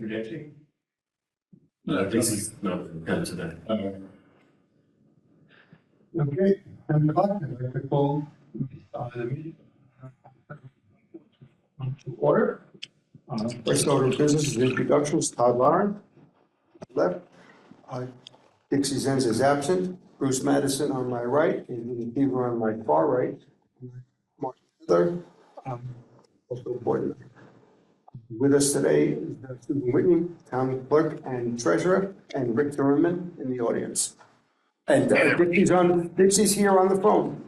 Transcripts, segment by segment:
predicting? This is not done today. Okay, and the button, the call the meeting to order. First order of business is introductions. Todd Lauren, left. Dixie Zenz is absent. Bruce Madison on my right, and Beaver on my far right. Mark Miller, also board member. With us today is Susan Whitney, town clerk and treasurer, and Rick Zimmerman in the audience. And Dixie's here on the phone.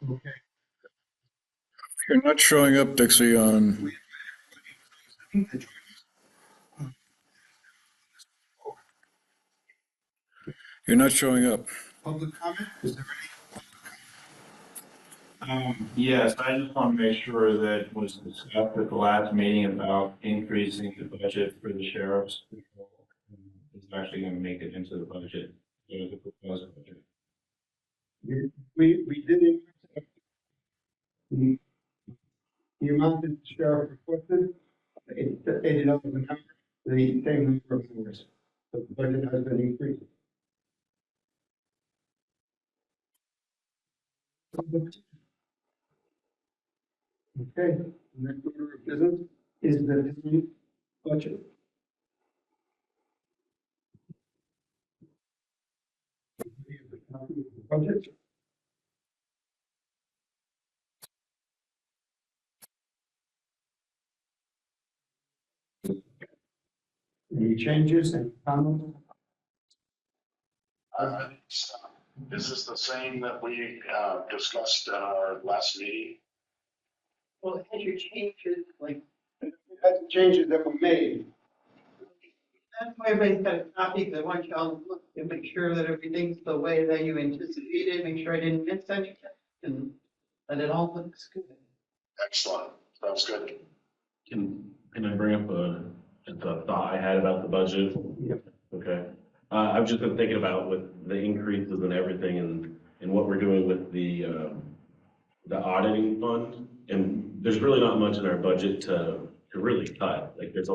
Okay. You're not showing up, Dixie, on. You're not showing up. Public comment? Is there Yes, I just want to make sure that it was discussed at the last meeting about increasing the budget for the sheriff's patrol. It's actually going to make it into the budget, the proposed budget. we did increase the amount that the sheriff requested. It ended up with the same number of members. So the budget has been increased. Okay, next order of business is the budget. Budget. Any changes and comments? Is this the same that we discussed at our last meeting? Well, it has your changes, like, That's the changes that were made. that's why everybody's got a copy, because I want you all to look and make sure that everything's the way that you anticipated, make sure I didn't miss anything, and that it all looks good. Excellent. Sounds good. Can I bring up just a thought I had about the budget? Yep. Okay. I've just been thinking about with the increases and everything and what we're doing with the auditing fund. And there's really not much in our budget to really cut. Like there's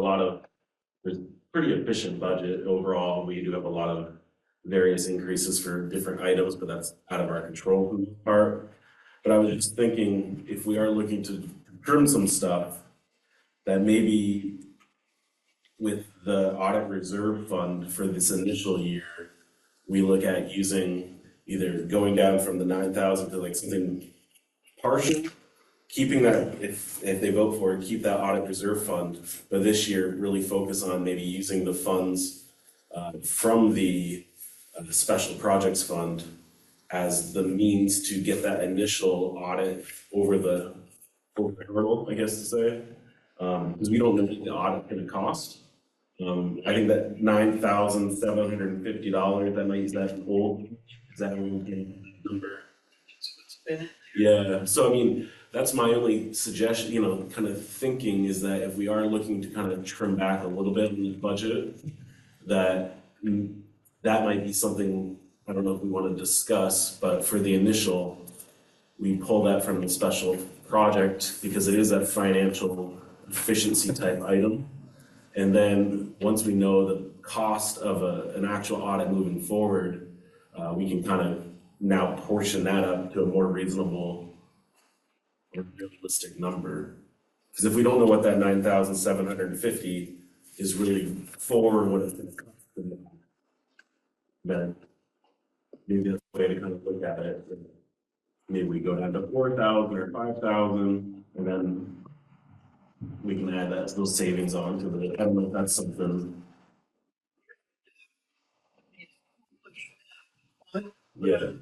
pretty efficient budget overall. We do have a lot of various increases for different items, but that's out of our control part. But I was just thinking if we are looking to trim some stuff, that maybe with the audit reserve fund for this initial year, we look at using either going down from the 9,000 to like something partial, keeping that, if they vote for it, keep that audit reserve fund, but this year really focus on maybe using the funds from the special projects fund as the means to get that initial audit over the hurdle, I guess to say, because we don't know what the audit's going to cost. I think that $9,750, that might use that old, is that an old number? Yeah, so I mean, that's my only suggestion, kind of thinking is that if we are looking to kind of trim back a little bit in the budget, that might be something, I don't know if we want to discuss, but for the initial, we pull that from the special project because it is a financial efficiency type item. And then once we know the cost of an actual audit moving forward, we can kind of now portion that up to a more reasonable or realistic number. Because if we don't know what that 9,750 is really for, what it's going to cost, then maybe that's the way to kind of look at it. Maybe we go down to 4,000 or 5,000, and then we can add those savings on to it. I don't know if that's something. Yeah.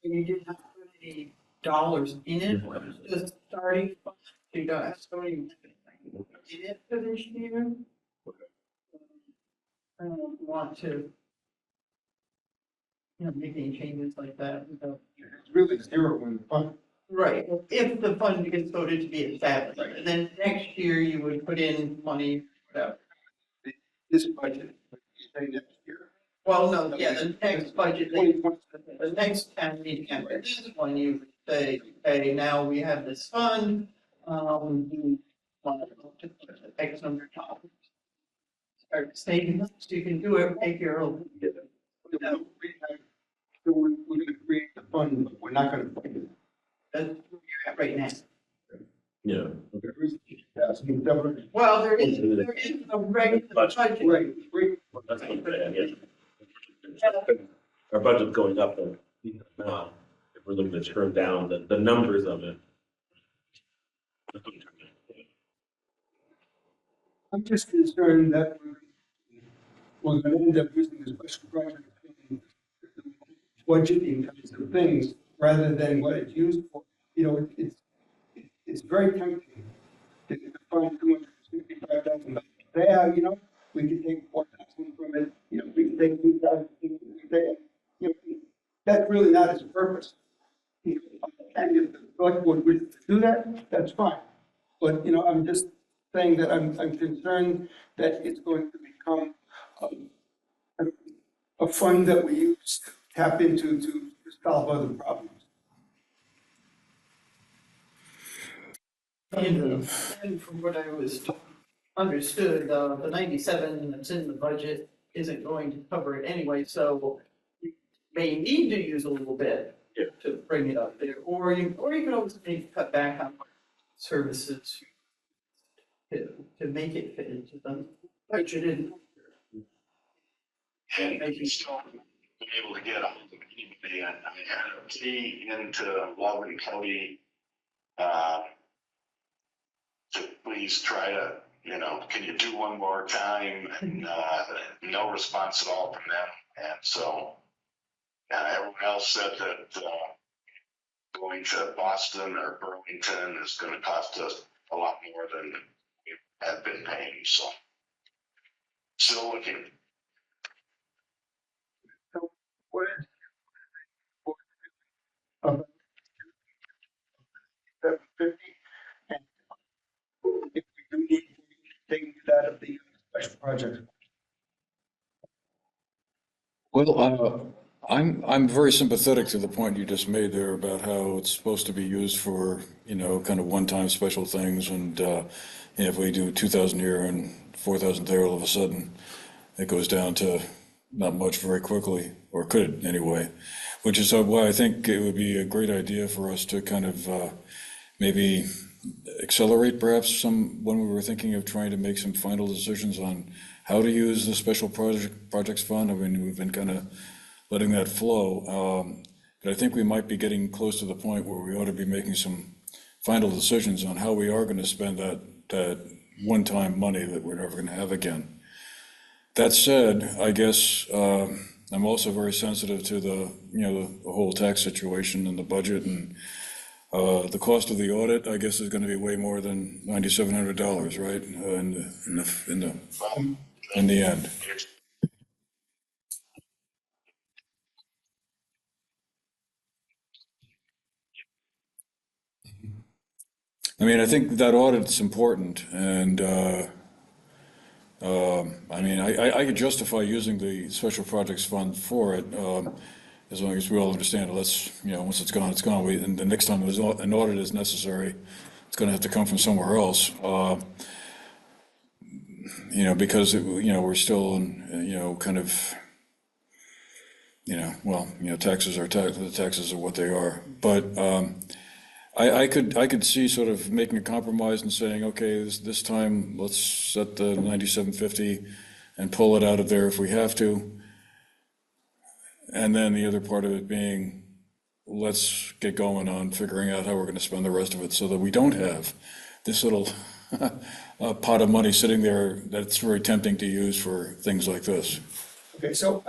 You didn't have to put any dollars in it, it was just starting, you don't have so many in it for this year. I don't want to, make any changes like that. It's really zero in the fund. Right, if the fund gets voted to be established, and then next year you would put in money, whatever. This budget, you say next year? Well, no, yeah, the next budget, the next town meeting after this one, you would say, okay, now we have this fund, you want to put X number of dollars. Start saving, so you can do it right here. So we're gonna create the fund, but we're not gonna fund it. That's where you're at right now. Yeah. Well, there is a regular budget. Right, right. That's what I'm saying, yeah. Our budget's going up though. Now, if we're looking to turn down the numbers of it. I'm just concerned that we're gonna end up using this special project budgeting kinds of things rather than what it's used for. You know, it's very tempting to find $265,000. Yeah, you know, we could take 4,000 from it, you know, we could take 2,000, you know, that's really not its purpose. You know, and if the select board would do that, that's fine. But, you know, I'm just saying that I'm concerned that it's going to become a fund that we use to tap into to solve other problems. And from what I was understood, the 97 that's in the budget isn't going to cover it anyway, so you may need to use a little bit to bring it up there, or you can always maybe cut back on services to make it fit into the budgeted. And you still been able to get a hold of anybody, and I mean, see into Loveland County, to please try to, you know, can you do one more time? And, no response at all from them. And so, everyone else said that, going to Boston or Burlington is gonna cost us a lot more than we have been paying, so. Still looking. So what is 750? And if we do need, taking that of the special project. Well, I'm very sympathetic to the point you just made there about how it's supposed to be used for, you know, kind of one-time special things. And if we do 2,000 here and 4,000 there, all of a sudden it goes down to not much very quickly, or could anyway, which is why I think it would be a great idea for us to kind of maybe accelerate perhaps some, when we were thinking of trying to make some final decisions on how to use the special projects fund. I mean, we've been kind of letting that flow. But I think we might be getting close to the point where we ought to be making some final decisions on how we are going to spend that one-time money that we're never going to have again. That said, I guess I'm also very sensitive to the whole tax situation and the budget, and the cost of the audit, I guess, is going to be way more than $9,700, right? In the end. I mean, I think that audit's important, and I mean, I could justify using the special projects fund for it, as long as we all understand it. Let's, once it's gone, it's gone. And the next time an audit is necessary, it's going to have to come from somewhere else. Because we're still in, kind of, taxes are the taxes are what they are. But I could see sort of making a compromise and saying, okay, this time let's set the 9750 and pull it out of there if we have to. And then the other part of it being, let's get going on figuring out how we're going to spend the rest of it so that we don't have this little pot of money sitting there that's very tempting to use for things like this. Okay, so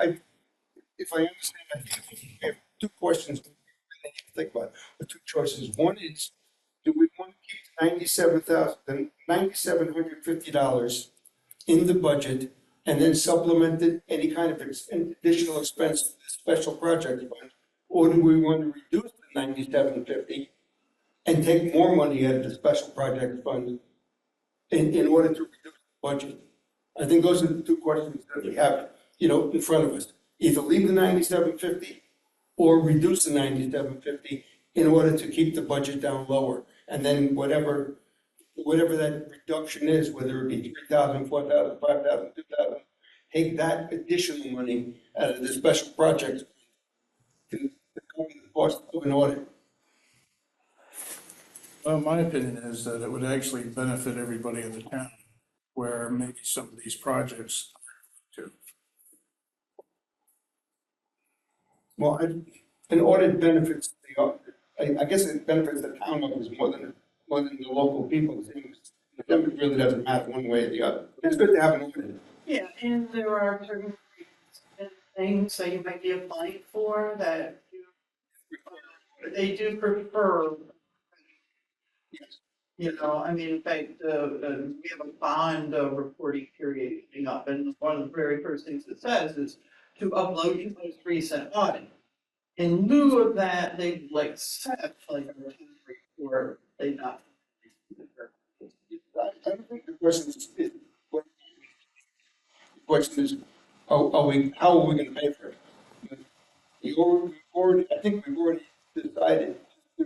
if I understand, I have two questions we need to think about, the two choices. One is, do we want to keep $9,750 in the budget and then supplement it any kind of additional expense, special project fund? Or do we want to reduce the $9,750 and take more money out of the special project fund in order to reduce the budget? I think those are the two questions that we have, in front of us. either leave the 9750 or reduce the 9750 in order to keep the budget down lower. And then whatever that reduction is, whether it be 3,000, 4,000, 5,000, 2,000, take that additional money out of the special projects to cover the cost of an audit. Well, my opinion is that it would actually benefit everybody in the town, where maybe some of these projects too. Well, an audit benefits I guess it benefits the town members more than the local people. It really doesn't matter one way or the other. It's good to have an audit. Yeah, and there are certain things that you might be applying for that they do prefer. Yes. You know, I mean, in fact, we have a bond reporting period coming up, and one of the very first things it says is to upload your most recent audit. In lieu of that, they like set like a report, they not. I don't think the question is, how are we going to pay for it? I think we've already decided to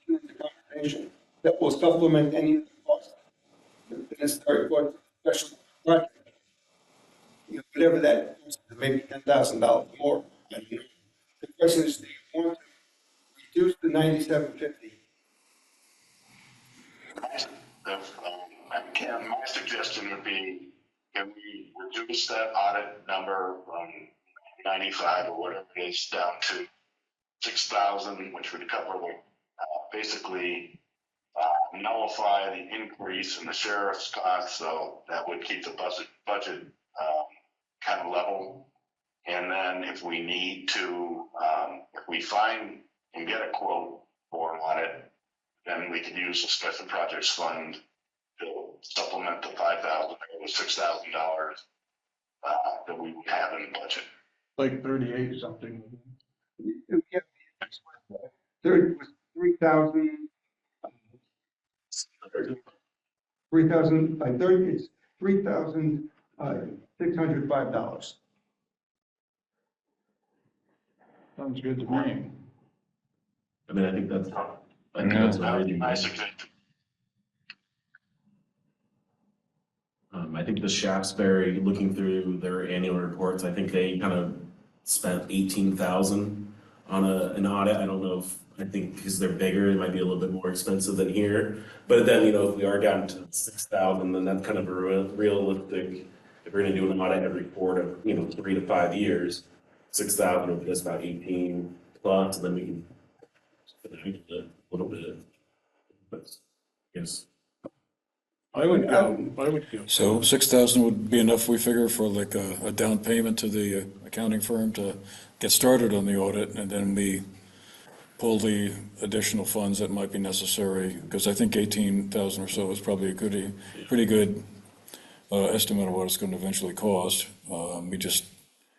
the conversation that will supplement any of the costs, the necessary costs, special project. Whatever that is, maybe $10,000 more. I don't know. The question is, do you want to reduce the 9750? Ken, my suggestion would be, can we reduce that audit number from 95 or whatever it is down to 6,000, which would cover the, basically nullify the increase in the sheriff's costs, so that would keep the budget kind of level. And then if we need to, if we find and get a quote for an audit, then we could use the special projects fund to supplement the $5,000 or the $6,000 that we would have in the budget. Like 38 something. Yeah, third was 3,000. 3,000 by 30 is $3,605. Sounds good to me. I mean, I think that's That would be very my suggestion. I think the Shaftesbury, looking through their annual reports, I think they kind of spent 18,000 on an audit. I don't know if, I think because they're bigger, it might be a little bit more expensive than here. But then, if we are down to 6,000, then that's kind of a realistic, if we're gonna do an audit every 3 to 5 years, 6,000 would be just about 18 plus, and then we can a little bit. But yes. I would go. So 6,000 would be enough, we figure, for like a down payment to the accounting firm to get started on the audit, and then we pull the additional funds that might be necessary, because I think 18,000 or so is probably a pretty good estimate of what it's going to eventually cost. We just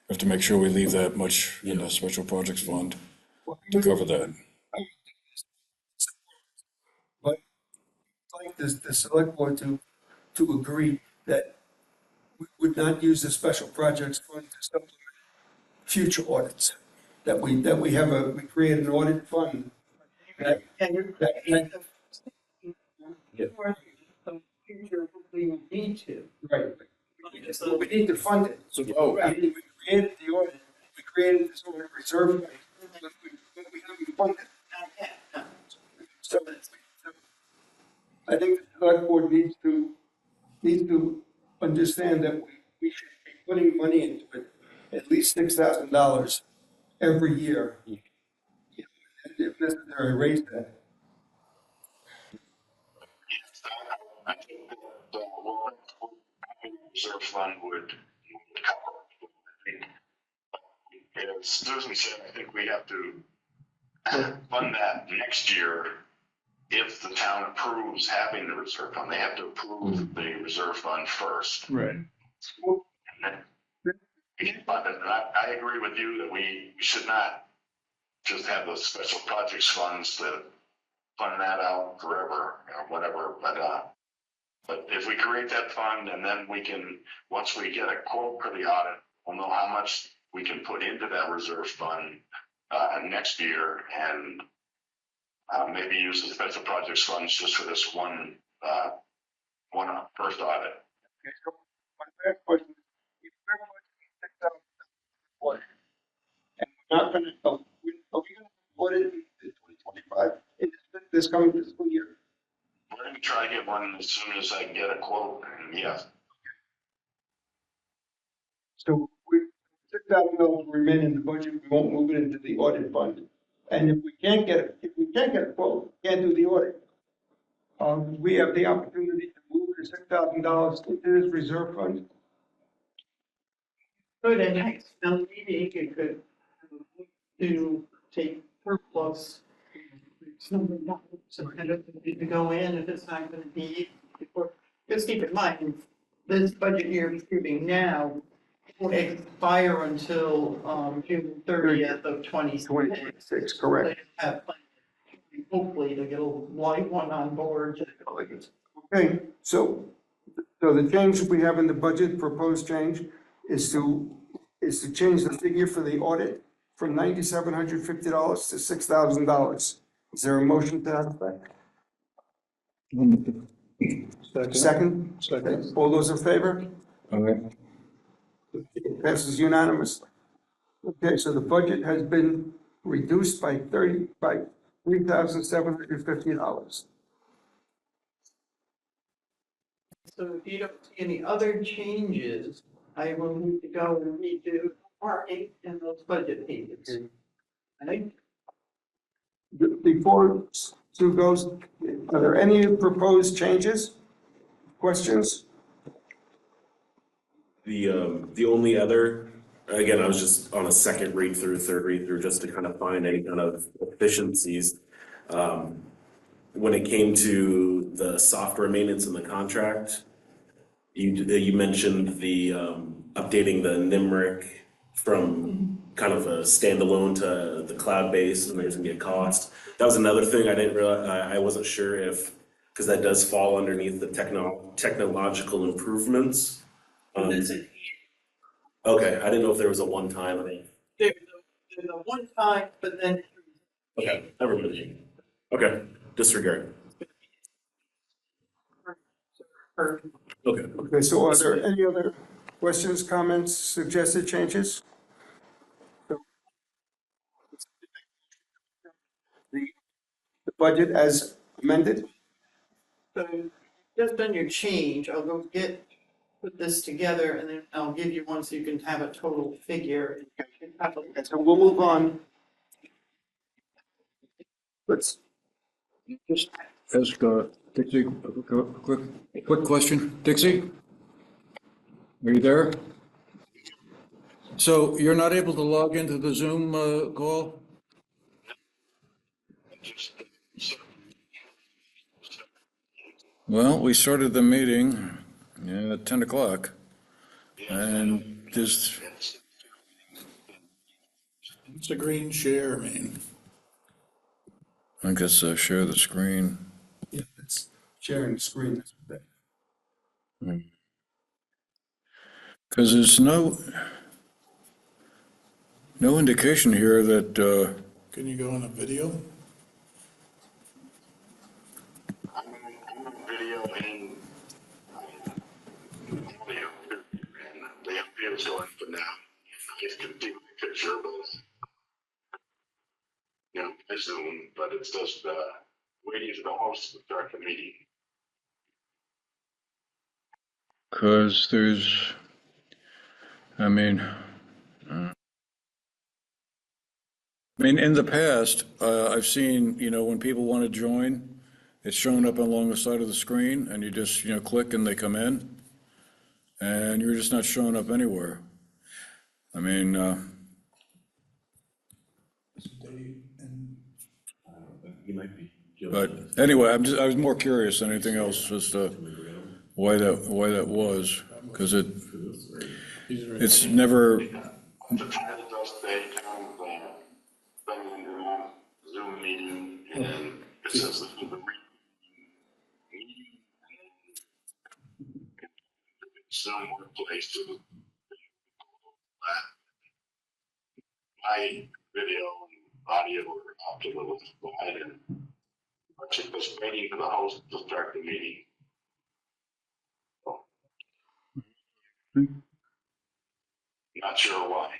have to make sure we leave that much in the special projects fund to cover that. But I'd like the select board to agree that we would not use the special projects fund to supplement future audits. That we create an audit fund. And you're. Yeah. So future, we need to. Right. So we need to fund it. So, We created the audit, we created this audit reserve, but we haven't funded it. So I think the select board needs to understand that we should be putting money into it, at least $6,000 every year. And if necessary, raise that. I think that the reserve fund would cover. As Susan said, I think we have to fund that next year. If the town approves having the reserve fund, they have to approve the reserve fund first. right. And then we can fund it. And I agree with you that we should not just have those special projects funds to fund that out forever or whatever. But if we create that fund and then we can, once we get a quote for the audit, we'll know how much we can put into that reserve fund next year and maybe use the special projects funds just for this one first audit. Okay, so my last question is, if we're budgeting $6,000 and we're not gonna, are we gonna put it in 2025 in this coming fiscal year? We're gonna try to get one as soon as I can get a quote, and yes. So we, $6,000 will remain in the budget, we won't move it into the audit fund. And if we can't get a quote, can't do the audit, we have the opportunity to move the $6,000 into this reserve fund. Good, and next, now maybe you could to take surplus. So kind of to go in if it's not gonna be, just keep in mind, this budget year we're approving now won't expire until, June 30th of 2026. 2026, correct. Have plenty, hopefully to get a light one on board. Okay, so the change we have in the budget, proposed change, is to change the figure for the audit from $9,750 to $6,000. Is there a motion to that effect? Second? Second. All those in favor? Okay. It passes unanimously. Okay, so the budget has been reduced by $3,750. So if you don't see any other changes, I will need to go and redo parking and those budget pages. Right? Before Sue goes, are there any proposed changes, questions? The only other, again, I was just on a second read through, third read through, just to kind of find any kind of efficiencies. When it came to the software maintenance in the contract, you mentioned the updating the NIMRIC from kind of a standalone to the cloud-based, and there's gonna be a cost. That was another thing I didn't realize, I wasn't sure if, because that does fall underneath the technological improvements. Okay, I didn't know if there was a one-time. There's a one time, but then. Okay, never mind. Okay, disregard. Okay. Okay, so are there any other questions, comments, suggested changes? The budget as amended? So just done your change, I'll go put this together and then I'll give you one so you can have a total figure. And so we'll move on. Let's Just ask Dixie, a quick question. Dixie? Are you there? So you're not able to log into the Zoom call? Well, we started the meeting at 10 o'clock. And just, It's a green share, mean. I guess share the screen. Yeah, it's sharing the screen. Because there's no indication here that, Can you go on a video? I'm on video and audio, and the audio is going for now. I can do a picture, but I Zoom, but it's just waiting for the host to start the meeting. because there's, I mean, in the past, I've seen, when people want to join, it's shown up along the side of the screen, and you just, click and they come in, and you're just not showing up anywhere. I mean, You might be. but anyway, I was more curious than anything else as to why that was, because it's never, To try to just stay kind of been in the Zoom meeting, and then it says the meeting, Zoom workplace to that. my video and audio were off to the side, and I'm just waiting for the host to start the meeting. Not sure why.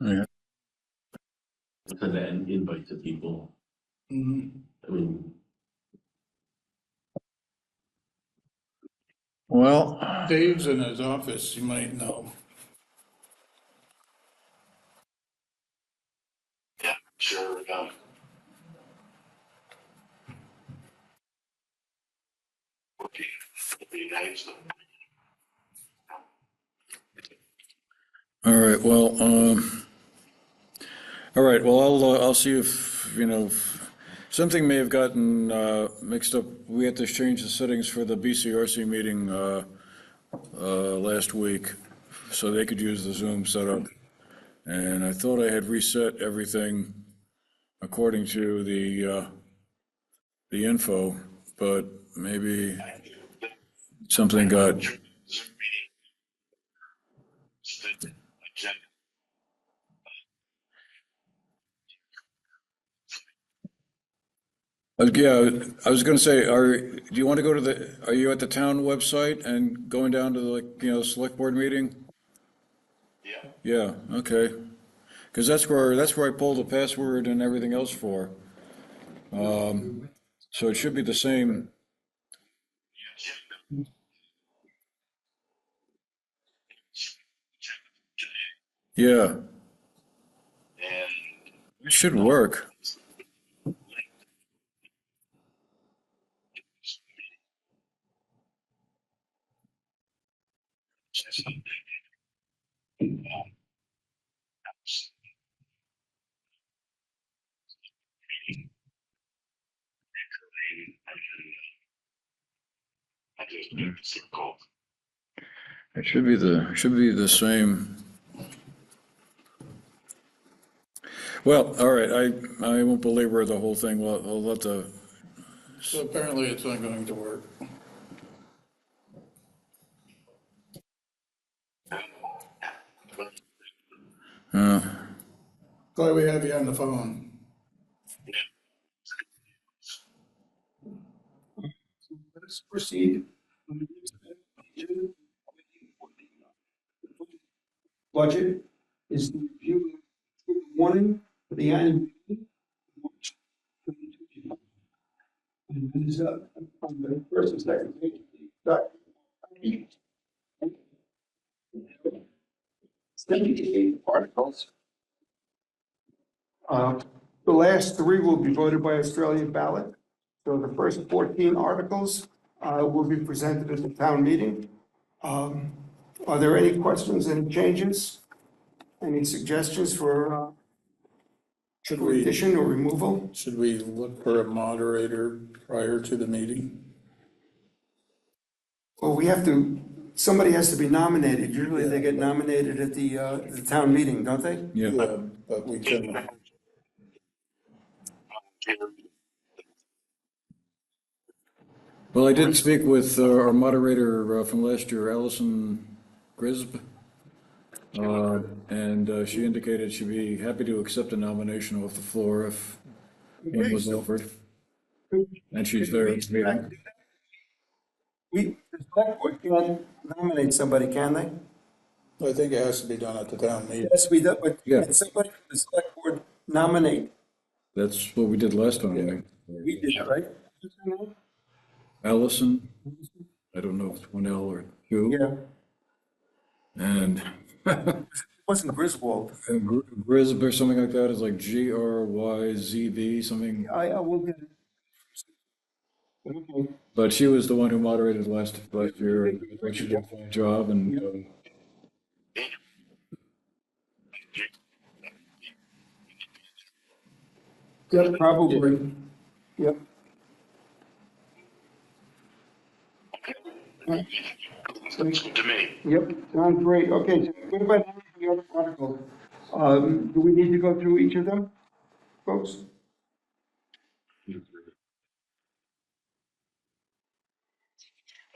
Yeah. Send an invite to people. Mhm. I mean, Well, Dave's in his office, you might know. Yeah, sure. Would be nice. all right, well, all right, well, I'll see if, something may have gotten, mixed up. We had to change the settings for the BCRC meeting, last week, so they could use the Zoom setup. And I thought I had reset everything according to the info, but maybe something got, Zoom meeting. Agenda. yeah, I was gonna say, do you want to go to are you at the town website and going down to the, select board meeting? Yeah. Yeah, okay. Because that's where I pulled the password and everything else for. So it should be the same. Yeah, And it should work. I just did some call. It should be the same. Well, all right, I won't belabor the whole thing. Well, I'll let the, So apparently it's not going to work. uh, Glad we have you on the phone. Let's proceed. Budget is the review of warning for the annual meeting. March 2025. And it is on the first and second page of the document. 78 articles. The last three will be voted by Australian ballot. So the first 14 articles will be presented at the town meeting. Are there any questions, any changes, any suggestions for Should for we, addition or removal? should we look for a moderator prior to the meeting? Well, we have to, somebody has to be nominated. Usually they get nominated at the town meeting, don't they? yeah. Yeah, but we can, Well, I did speak with our moderator from last year, Allison Grisb, and she indicated she'd be happy to accept a nomination off the floor if one was offered. And she's there at the meeting. The select board can't nominate somebody, can they? I think it has to be done at the town meeting. Yes, we do, but Yeah. can somebody from the select board nominate? That's what we did last time. We did, right? What's her name? Allison, I don't know if it's one L or two. Yeah, And it wasn't Griswold. Grisb or something like that is like GRYZB, something. I will get it. Okay. But she was the one who moderated last year. And I think she did a fine job and Yeah, probably. Yep. Looks good to me. Yep, sounds great. Okay, so what about the other articles? Do we need to go through each of them, folks?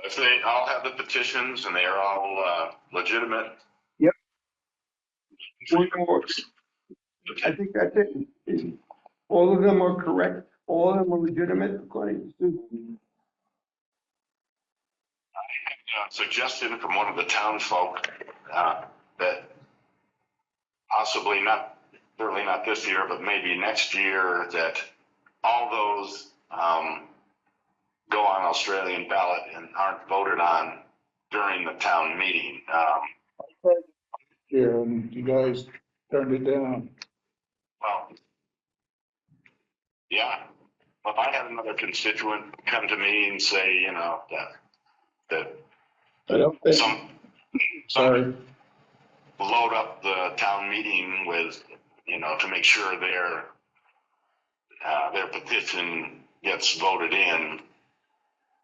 If they all have the petitions and they are all legitimate. Yep. One more. I think that's it. All of them are correct. All of them are legitimate according to Susan. Suggestion from one of the townsfolk that possibly not, certainly not this year, but maybe next year, that all those go on Australian ballot and aren't voted on during the town meeting. Yeah, and you guys turned it down. Well, yeah. If I had another constituent come to me and say, you know, that I don't think, some sorry. load up the town meeting with, you know, to make sure their petition gets voted in,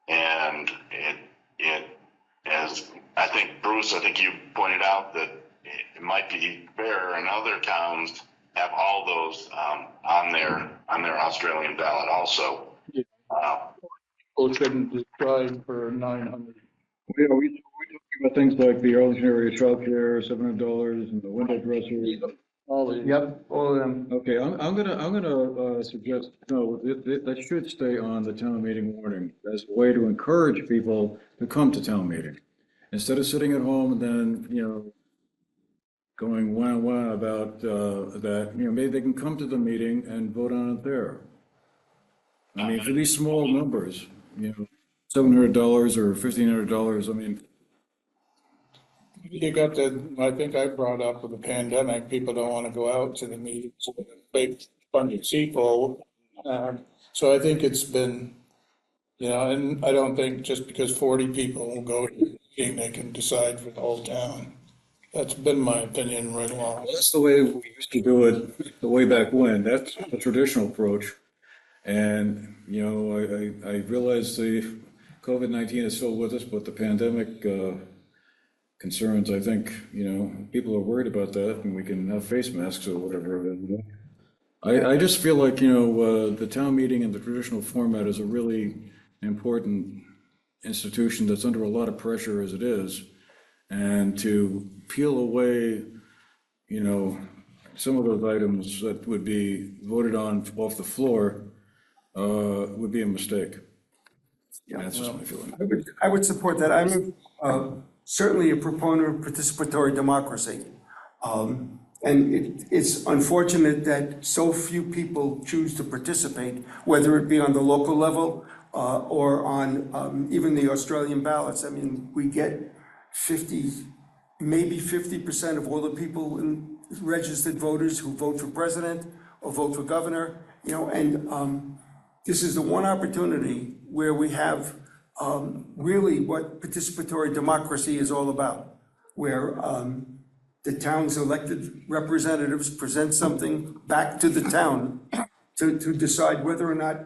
and it as I think Bruce, I think you pointed out that it might be fair in other towns have all those on their Australian ballot also. People shouldn't decide for 900. Yeah, we talking about things like the Arlington area childcare, $700, and the window dressers. All these. Yep, all of them. Okay, I'm gonna suggest, no, that should stay on the town meeting warning as a way to encourage people to come to town meeting. Instead of sitting at home and then, you know, going wah about that, you know, maybe they can come to the meeting and vote on it there. I mean, for these small numbers, you know, $700 or $1,500, I mean, You got the, I think I brought up with the pandemic, people don't want to go out to the meetings, so they big bunch of people. So I think it's been, you know, and I don't think just because 40 people will go to the meeting, they can decide for the whole town. That's been my opinion right along. that's the way we used to do it the way back when. That's the traditional approach. And, you know, I realize the COVID-19 is still with us, but the pandemic concerns, I think, you know, people are worried about that, and we can have face masks or whatever. And I just feel like, you know, the town meeting in the traditional format is a really important institution that's under a lot of pressure as it is. And to peel away, you know, some of those items that would be voted on off the floor would be a mistake. Yeah. That's just my feeling. I would support that. I'm certainly a proponent of participatory democracy. And it's unfortunate that so few people choose to participate, whether it be on the local level or on even the Australian ballots. I mean, we get 50% of all the people registered voters who vote for president or vote for governor, you know, and this is the one opportunity where we have really what participatory democracy is all about, where the town's elected representatives present something back to the town to decide whether or not,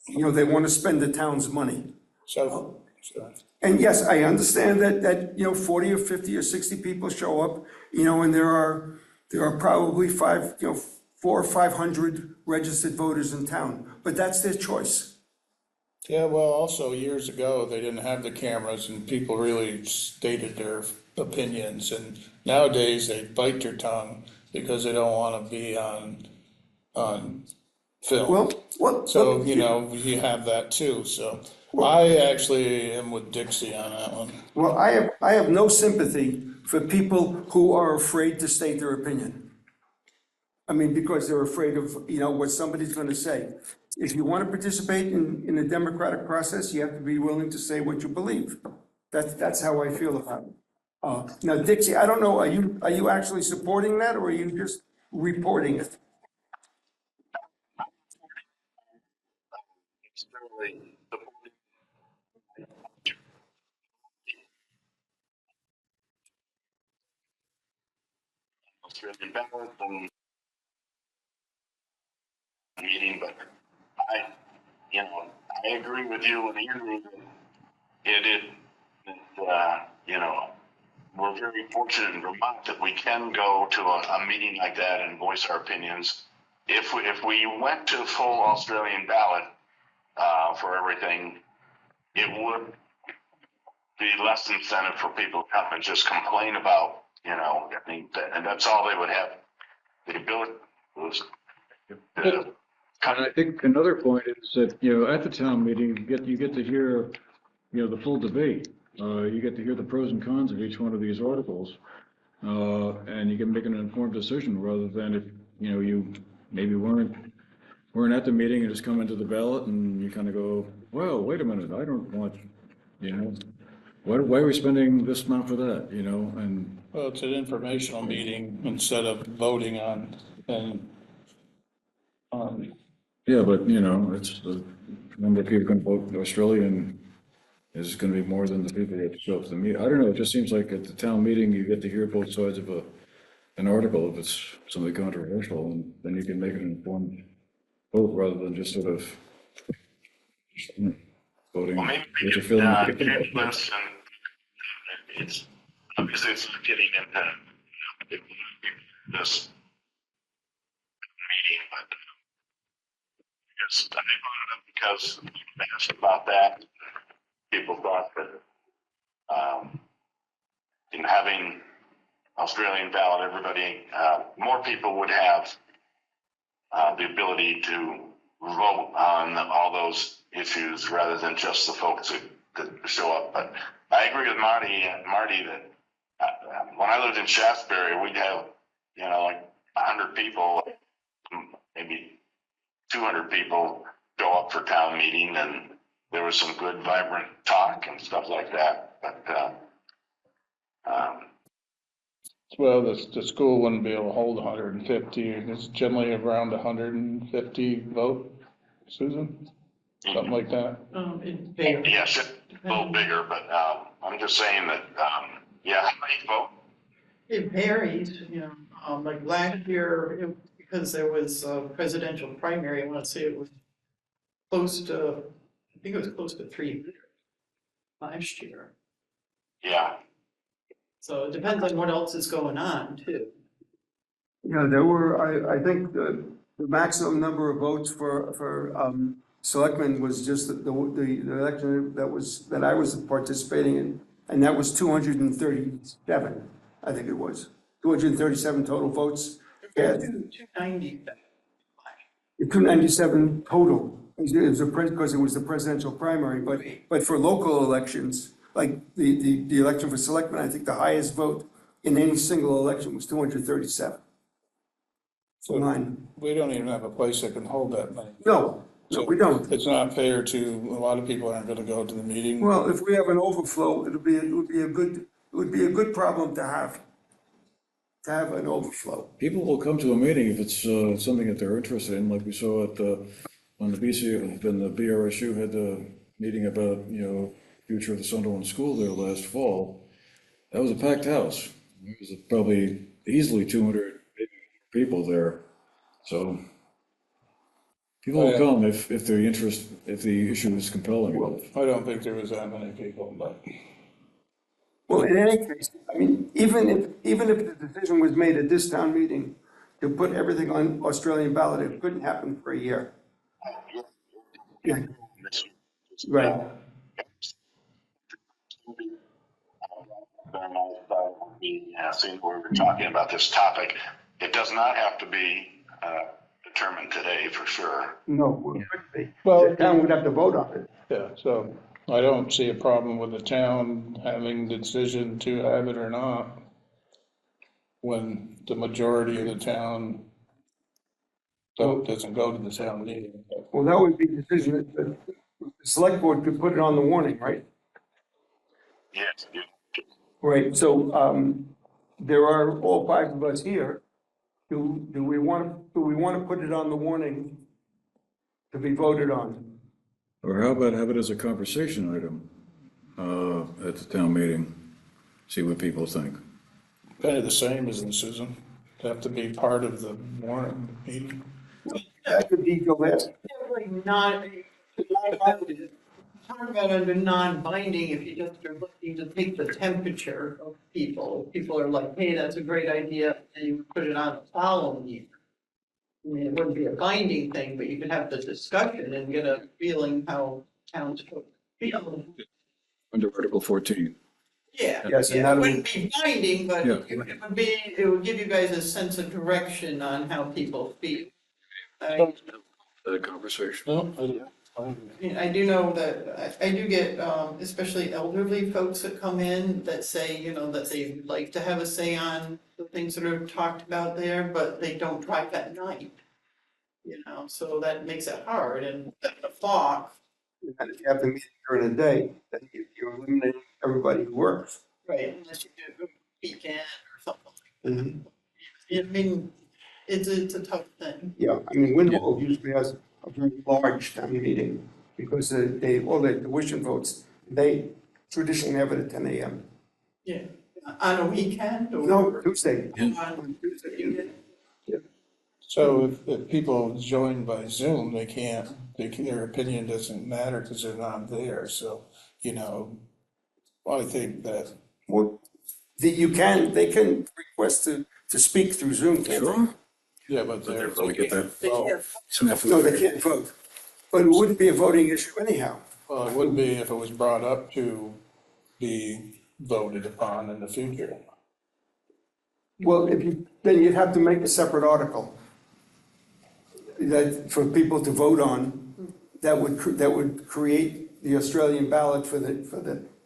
you know, they want to spend the town's money. So, And yes, I understand that, you know, 40 or 50 or 60 people show up, you know, and there are probably 400 or 500 registered voters in town, but that's their choice. yeah, well, also years ago, they didn't have the cameras and people really stated their opinions. And nowadays, they bite their tongue because they don't want to be on film. Well, So, you know, you have that too. So I actually am with Dixie on that one. well, I have no sympathy for people who are afraid to state their opinion. I mean, because they're afraid of, you know, what somebody's going to say. If you want to participate in a democratic process, you have to be willing to say what you believe. That's how I feel about it. Now, Dixie, I don't know, are you actually supporting that, or are you just reporting it? Extremely supportive. Australian ballot and meeting, but I agree with you and Andrew that you know, we're very fortunate in Vermont that we can go to a meeting like that and voice our opinions. If we went to full Australian ballot for everything, it would be less incentive for people to come and just complain about, I mean, and that's all they would have. The ability was to And I think another point is that, at the town meeting, you get to hear, the full debate. You get to hear the pros and cons of each one of these articles. And you can make an informed decision rather than if, you maybe weren't at the meeting and just come into the ballot and you kind of go, well, wait a minute, I don't want, why are we spending this amount for that, and. Well, it's an informational meeting instead of voting on, and, Yeah, but, it's the number of people can vote Australian is gonna be more than the people that show up to the meeting. I don't know, it just seems like at the town meeting, you get to hear both sides of an article if it's something controversial, and then you can make an informed vote rather than just sort of voting. Well, maybe we with your could, feeling. change this, and it's, obviously it's not getting into this meeting, but I brought it up because I asked about that. People thought that, in having Australian ballot, everybody, more people would have, the ability to vote on all those issues rather than just the folks that show up. But I agree with Marty that when I lived in Shaftesbury, we'd have, like 100 people, maybe 200 people show up for town meeting, and there was some good, vibrant talk and stuff like that. But well, the school wouldn't be able to hold 150, it's generally around 150 vote, Susan? Something like that. It varies. yes, it's a little bigger, but I'm just saying that, yeah, how many vote? It varies, like last year, because there was a presidential primary, I want to say it was close to, I think it was close to 300 last year. Yeah. So it depends on what else is going on too. Yeah, there were, I think the maximum number of votes for selectmen was just the election that I was participating in, and that was 237, I think it was. 237 total votes. Yeah, 290. 297 total. It was because it was the presidential primary, but for local elections, like the election for selectmen, I think the highest vote in any single election was 237. So Mine. we don't even have a place that can hold that many. No, we don't. It's not fair to, a lot of people aren't gonna go to the meeting. Well, if we have an overflow, it would be a good problem to have an overflow. People will come to a meeting if it's something that they're interested in, like we saw at when the BRSU had the meeting about, future of the Sunderland school there last fall. That was a packed house. There was probably easily 200 people there. So people will come if the issue is compelling. I don't think there was that many people, but. Well, in any case, I mean, even if the decision was made at this town meeting to put everything on Australian ballot, it couldn't happen for a year. Yeah. Right. Seeing where we're talking about this topic, it does not have to be determined today for sure. No, it couldn't be. Well, The town would have to vote on it. Yeah, so I don't see a problem with the town having the decision to have it or not, when the majority of the town doesn't go to the town meeting. Well, that would be a decision that the select board could put it on the warning, right? Yes. Right, so, there are all 5 of us here. Do we want to put it on the warning to be voted on? Or how about have it as a conversation item at the town meeting? See what people think. Kind of the same, isn't it, Susan? Have to be part of the warrant meeting. That could be the last. Talk about under non-binding, if you just are looking to take the temperature of people. People are like, hey, that's a great idea, and you put it on the following year. I mean, it wouldn't be a binding thing, but you could have the discussion and get a feeling how townsfolk feel. Under Article 14. Yeah, Yes, and yeah, that'll it be- wouldn't be binding, but Yeah. it would give you guys a sense of direction on how people feel. The conversation. No, I don't. I do know that, I do get, especially elderly folks that come in that say, that they would like to have a say on the things that are talked about there, but they don't drive at night. So that makes it hard, and the fog, And if you have the meeting during the day, then you're eliminating everybody who works. right, unless you do a weekend or something. Mhm. I mean, it's a tough thing. Yeah, I mean, Windhall usually has a very large town meeting because all the tuition votes, they traditionally have it at 10 a.m. Yeah, on a weekend or? No, Tuesday. On On Tuesday. weekend? So if people join by Zoom, their opinion doesn't matter because they're not there, so, I think that, Well, they can request to speak through Zoom. can't they? Sure. yeah, but But they're they're, going to get that. They can't. It's an effort. No, they can't vote. But it wouldn't be a voting issue anyhow. well, it would be if it was brought up to be voted upon in the future. Well, then you'd have to make a separate article that, for people to vote on, that would create the Australian ballot for the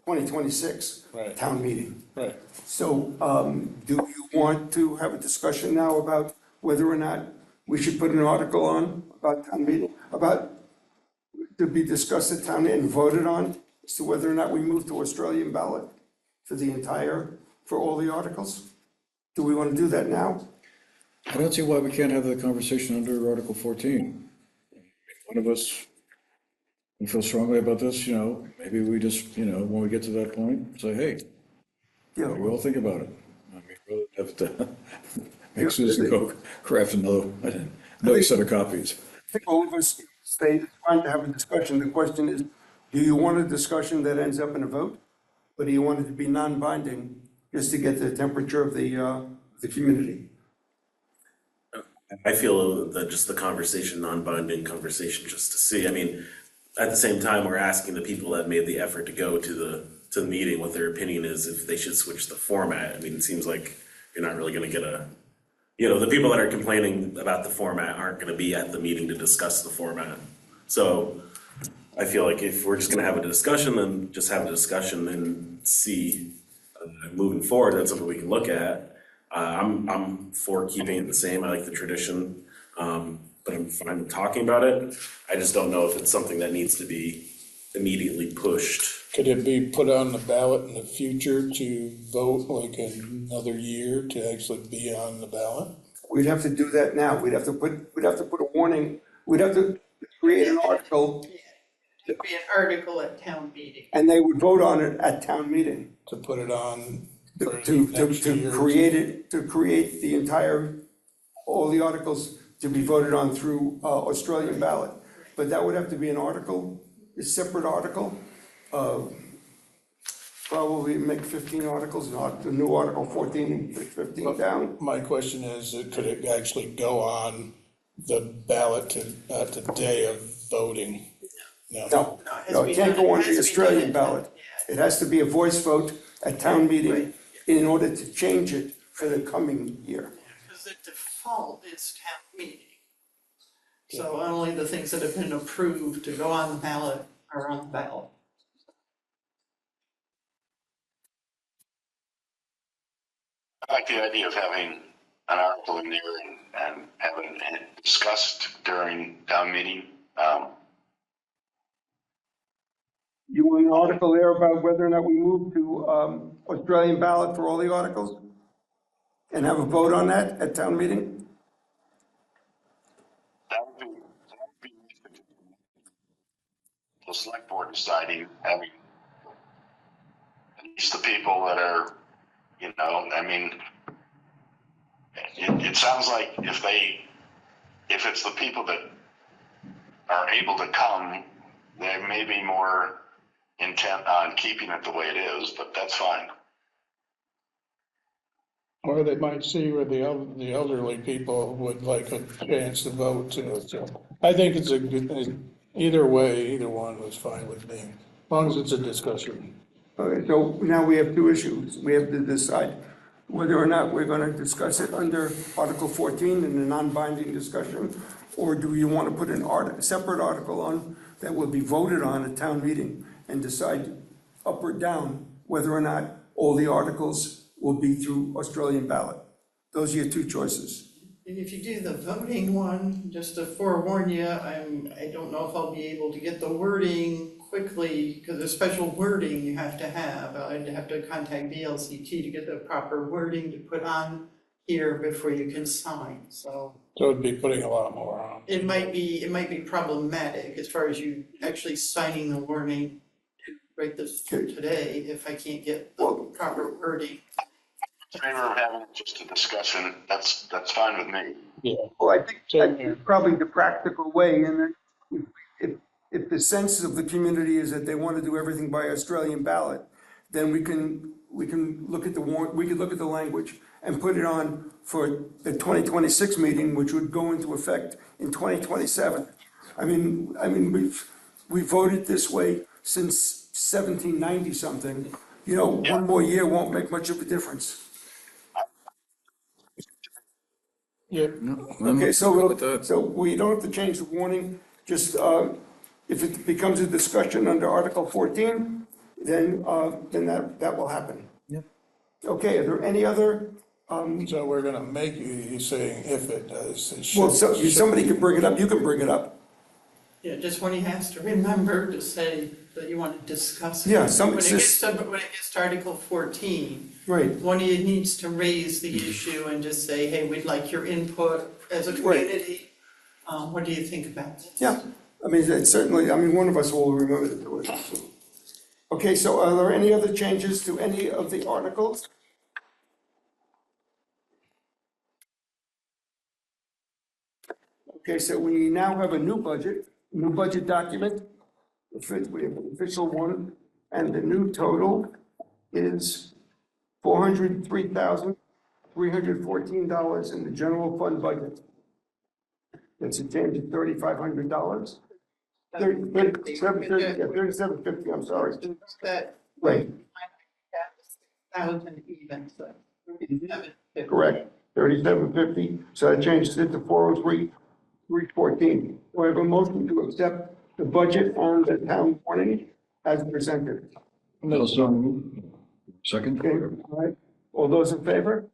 2026 Right. town meeting. Right. So, do you want to have a discussion now about whether or not we should put an article on about town meeting, to be discussed at town meeting and voted on, as to whether or not we move to Australian ballot for all the articles? Do we want to do that now? I don't see why we can't have the conversation under Article 14. One of us we feel strongly about this, maybe we just, when we get to that point, say, hey, Yeah. what do we all think about it? I mean, we'll have to make Susan go craft another set of copies. I think all of us say it's fine to have a discussion. The question is, do you want a discussion that ends up in a vote? Or do you want it to be non-binding, just to get the temperature of the community? I feel that just the conversation, non-binding conversation, just to see, I mean, at the same time, we're asking the people that made the effort to go to the meeting what their opinion is, if they should switch the format. I mean, it seems like you're not really gonna get the people that are complaining about the format aren't gonna be at the meeting to discuss the format. So I feel like if we're just gonna have a discussion, then just have a discussion and see, moving forward, that's something we can look at. I'm for keeping it the same. I like the tradition, but I'm fine with talking about it. I just don't know if it's something that needs to be immediately pushed. Could it be put on the ballot in the future to vote like another year to actually be on the ballot? We'd have to do that now. We'd have to put a warning, we'd have to create an article, It'd be an article at town meeting. and they would vote on it at town meeting. To put it on for To next year? create the entire, all the articles to be voted on through Australian ballot. But that would have to be an article, a separate article. Probably make 15 articles, not the new article 14, 15 down. My question is, could it actually go on the ballot at the day of voting? No, it can't go on the Australian ballot. It has to be a voice vote at town meeting in order to change it for the coming year. Because the default is town meeting. So only the things that have been approved to go on the ballot are on the ballot. I like the idea of having an article in there and having it discussed during town meeting. You want an article there about whether or not we move to Australian ballot for all the articles? And have a vote on that at town meeting? That would be the select board deciding, having at least the people that are, I mean, it sounds like if it's the people that are able to come, they may be more intent on keeping it the way it is, but that's fine. Or they might see where the elderly people would like a chance to vote too. So I think it's a good, either way, either one was fine with me, as long as it's a discussion. Okay, so now we have two issues. We have to decide whether or not we're gonna discuss it under Article 14 in a non-binding discussion, or do you want to put a separate article on that will be voted on at town meeting and decide up or down whether or not all the articles will be through Australian ballot? Those are your two choices. And if you do the voting one, just to forewarn you, I don't know if I'll be able to get the wording quickly, because the special wording you have to have. I'd have to contact VLCT to get the proper wording to put on here before you can sign, so. So it'd be putting a lot more on. It might be problematic as far as you actually signing the warning to write this today, if I can't get the proper wording. In favor of having just a discussion, that's fine with me. Yeah. Well, I think probably the practical way, and if the sense of the community is that they want to do everything by Australian ballot, then we can look at we could look at the language and put it on for the 2026 meeting, which would go into effect in 2027. I mean, we voted this way since 1790 something. You know, one more year won't make much of a difference. Yeah. Okay, so we don't have to change the warning, just, if it becomes a discussion under Article 14, then that will happen. Yep. Okay, are there any other, So we're gonna make you saying if it does. It well, should- somebody can bring it up, you can bring it up. Yeah, just when he has to remember to say that you want to discuss it. Yeah, When it gets to Article 14, Right, one of you needs to raise the issue and just say, hey, we'd like your input as a community. What do you think about this? yeah, I mean, it's certainly, one of us will remember to do it. Okay, so are there any other changes to any of the articles? Okay, so we now have a new budget document. We have an official one, and the new total is $403,314 in the general fund budget. That's a change of $3,500. $3,750, I'm sorry. That Right, 1,000 even, so 37.50. correct, $3,750, so that changes it to $403,314. Do I have a motion to accept the budget on the town warning as presented? No, so, second? Okay, all right, all those in favor?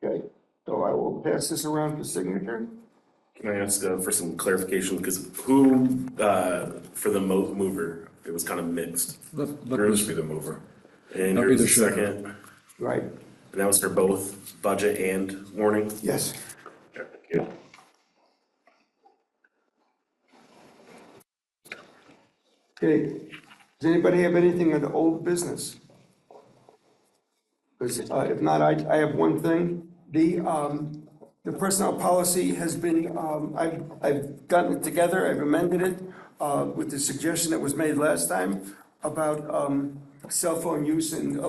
Okay, so I will pass this around for signature. Can I ask for some clarification, because who, for the mover, it was kind of mixed. Let Bruce be the mover. And I'll be yours the is sharer. second, Right, and that was for both budget and warning? yes. Okay, thank you. Okay, does anybody have anything on the old business? Because if not, I have one thing. The personnel policy has been, I've gotten it together, I've amended it with the suggestion that was made last time about cell phone use and,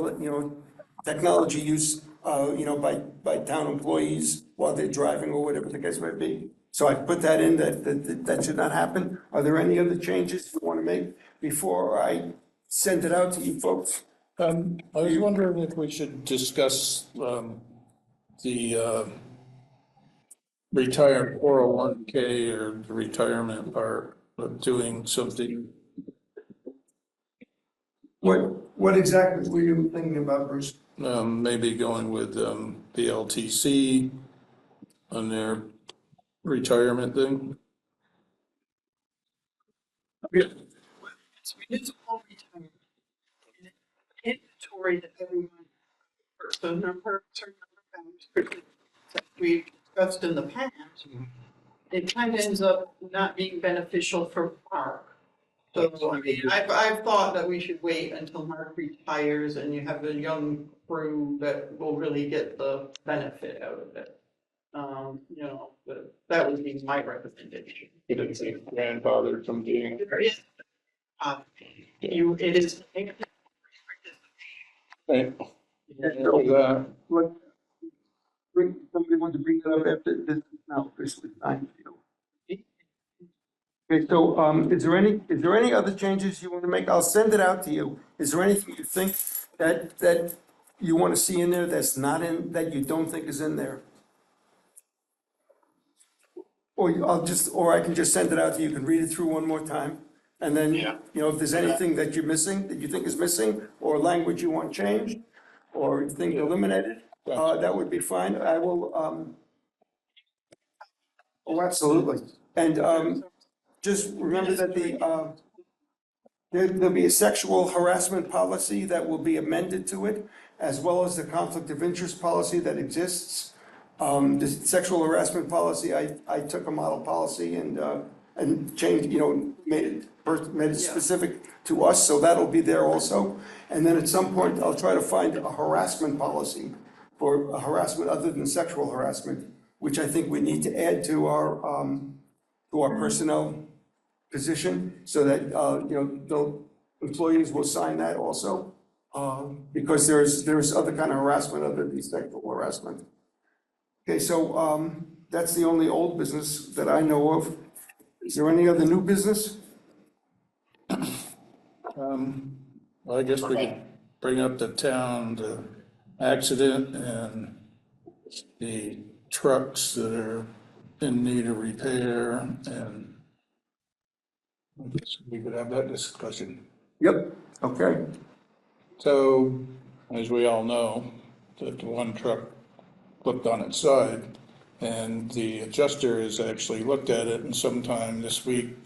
technology use, by town employees while they're driving or whatever the case might be. So I put that in, that should not happen. Are there any other changes you want to make before I send it out to you folks? I was wondering if we should discuss, the, retire 401K or the retirement part of doing something. What exactly were you thinking about, Bruce? Maybe going with, BLTC on their retirement thing. It's municipal retirement. Inventory that everyone, so certain number of times, that we've discussed in the past, it kind of ends up not being beneficial for Mark. So, I mean, I've thought that we should wait until Mark retires and you have a young crew that will really get the benefit out of it. That would be my recommendation. But it's a grandfather from being. There is, it is. Right. That. Somebody wants to bring it up after this is now officially signed. Okay, so, is there any other changes you want to make? I'll send it out to you. Is there anything you think that you want to see in there that's not in, that you don't think is in there? Or or I can just send it out to you, you can read it through one more time. And then, Yeah. if there's anything that you're missing, that you think is missing, or language you want changed, or you think eliminated, that would be fine. I will, oh, absolutely. And, just remember that there'll be a sexual harassment policy that will be amended to it, as well as the conflict of interest policy that exists. The sexual harassment policy, I took a model policy and changed, made it specific to us, so that'll be there also. And then at some point, I'll try to find a harassment policy for a harassment other than sexual harassment, which I think we need to add to our personnel position, so that, the employees will sign that also. Because there's other kind of harassment other than sexual harassment. Okay, so, that's the only old business that I know of. Is there any other new business? Well, I guess we could bring up the town, the accident and the trucks that are in need of repair, and I guess we could have that discussion. Yep, okay. So, as we all know, that the one truck looked on its side, and the adjuster has actually looked at it, and sometime this week,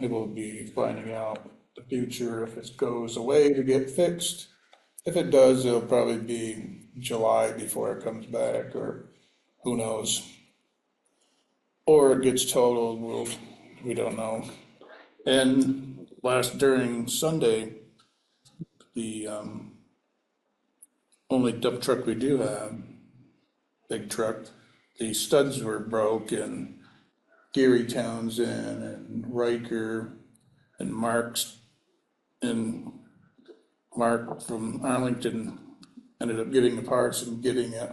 he will be finding out the future if it goes away to get fixed. If it does, it'll probably be July before it comes back, or who knows. Or it gets totaled, we don't know. And during Sunday, the only dump truck we do have, big truck, the studs were broke, and Gary Townsend and Riker and Mark from Arlington ended up getting the parts and getting it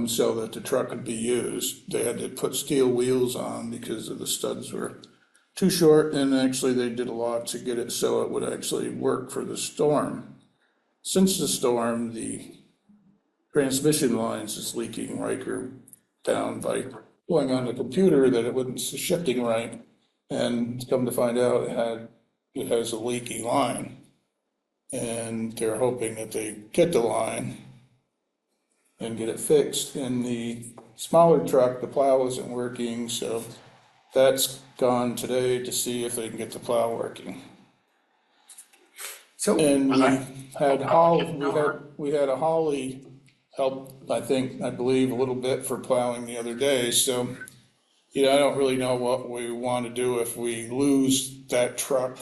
so that the truck could be used. They had to put steel wheels on because of the studs were too short, and actually they did a lot to get it so it would actually work for the storm. Since the storm, the transmission lines is leaking. Riker found by going on the computer that it wasn't shifting right, and come to find out it has a leaky line. And they're hoping that they get the line and get it fixed. In the smaller truck, the plow isn't working, so that's gone today to see if they can get the plow working. So, And we had a Holly help, I believe, a little bit for plowing the other day, so, I don't really know what we want to do. If we lose that truck,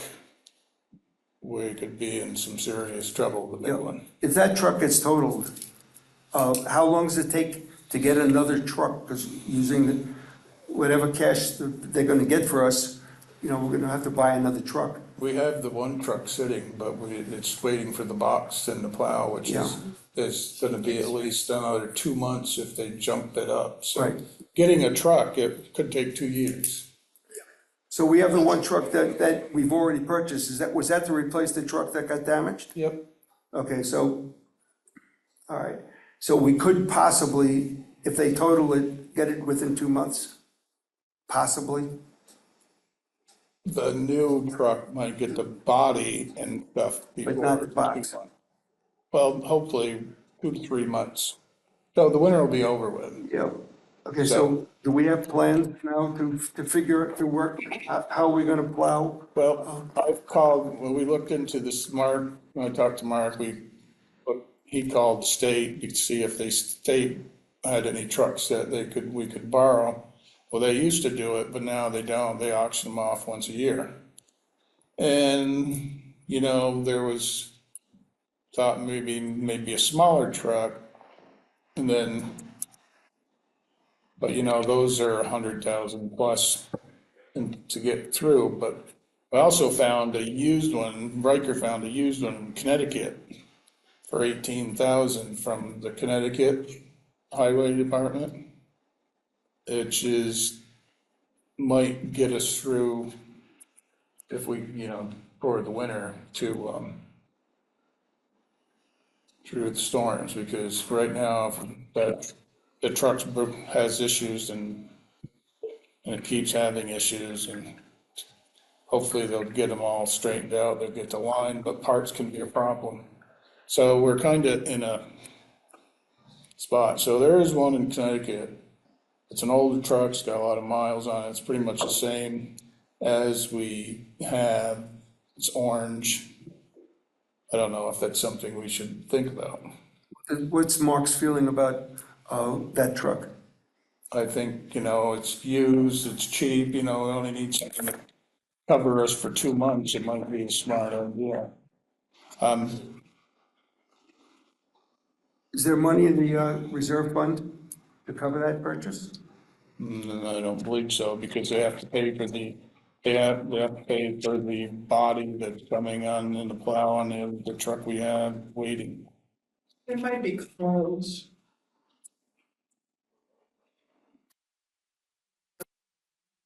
we could be in some serious trouble, the big one. if that truck gets totaled, how long does it take to get another truck? Because using whatever cash they're gonna get for us, we're gonna have to buy another truck. We have the one truck sitting, but it's waiting for the box and the plow, which is gonna be at least another 2 months if they jump it up. So Right. getting a truck, it could take 2 years. So we have the one truck that we've already purchased. Was that to replace the truck that got damaged? Yep. Okay, so, all right. So we could possibly, if they total it, get it within 2 months? Possibly? The new truck might get the body and stuff before. But not the box. Well, hopefully 2 to 3 months. So the winter will be over with. Yeah. Okay, so do we have plans now to work, how are we gonna plow? Well, when we looked into this, when I talked to Mark, he called the state to see if the state had any trucks that we could borrow. Well, they used to do it, but now they don't. They auction them off once a year. And, there was thought maybe a smaller truck, and then, but those are 100,000 plus to get through. But I also found a used one, Riker found a used one in Connecticut for 18,000 from the Connecticut Highway Department, which is might get us through if we, for the winter to, through the storms, because right now that the truck has issues and it keeps having issues, and hopefully they'll get them all straightened out, they'll get the line, but parts can be a problem. So we're kind of in a spot. So there is one in Connecticut. It's an older truck, it's got a lot of miles on it, it's pretty much the same as we have. It's orange. I don't know if that's something we should think about. What's Mark's feeling about that truck? I think, it's used, it's cheap, we only need something to cover us for 2 months, it might be a smart idea. Is there money in the reserve fund to cover that purchase? I don't believe so, because they have to pay for they have to pay for the body that's coming on in the plow on the truck we have waiting. There might be clothes.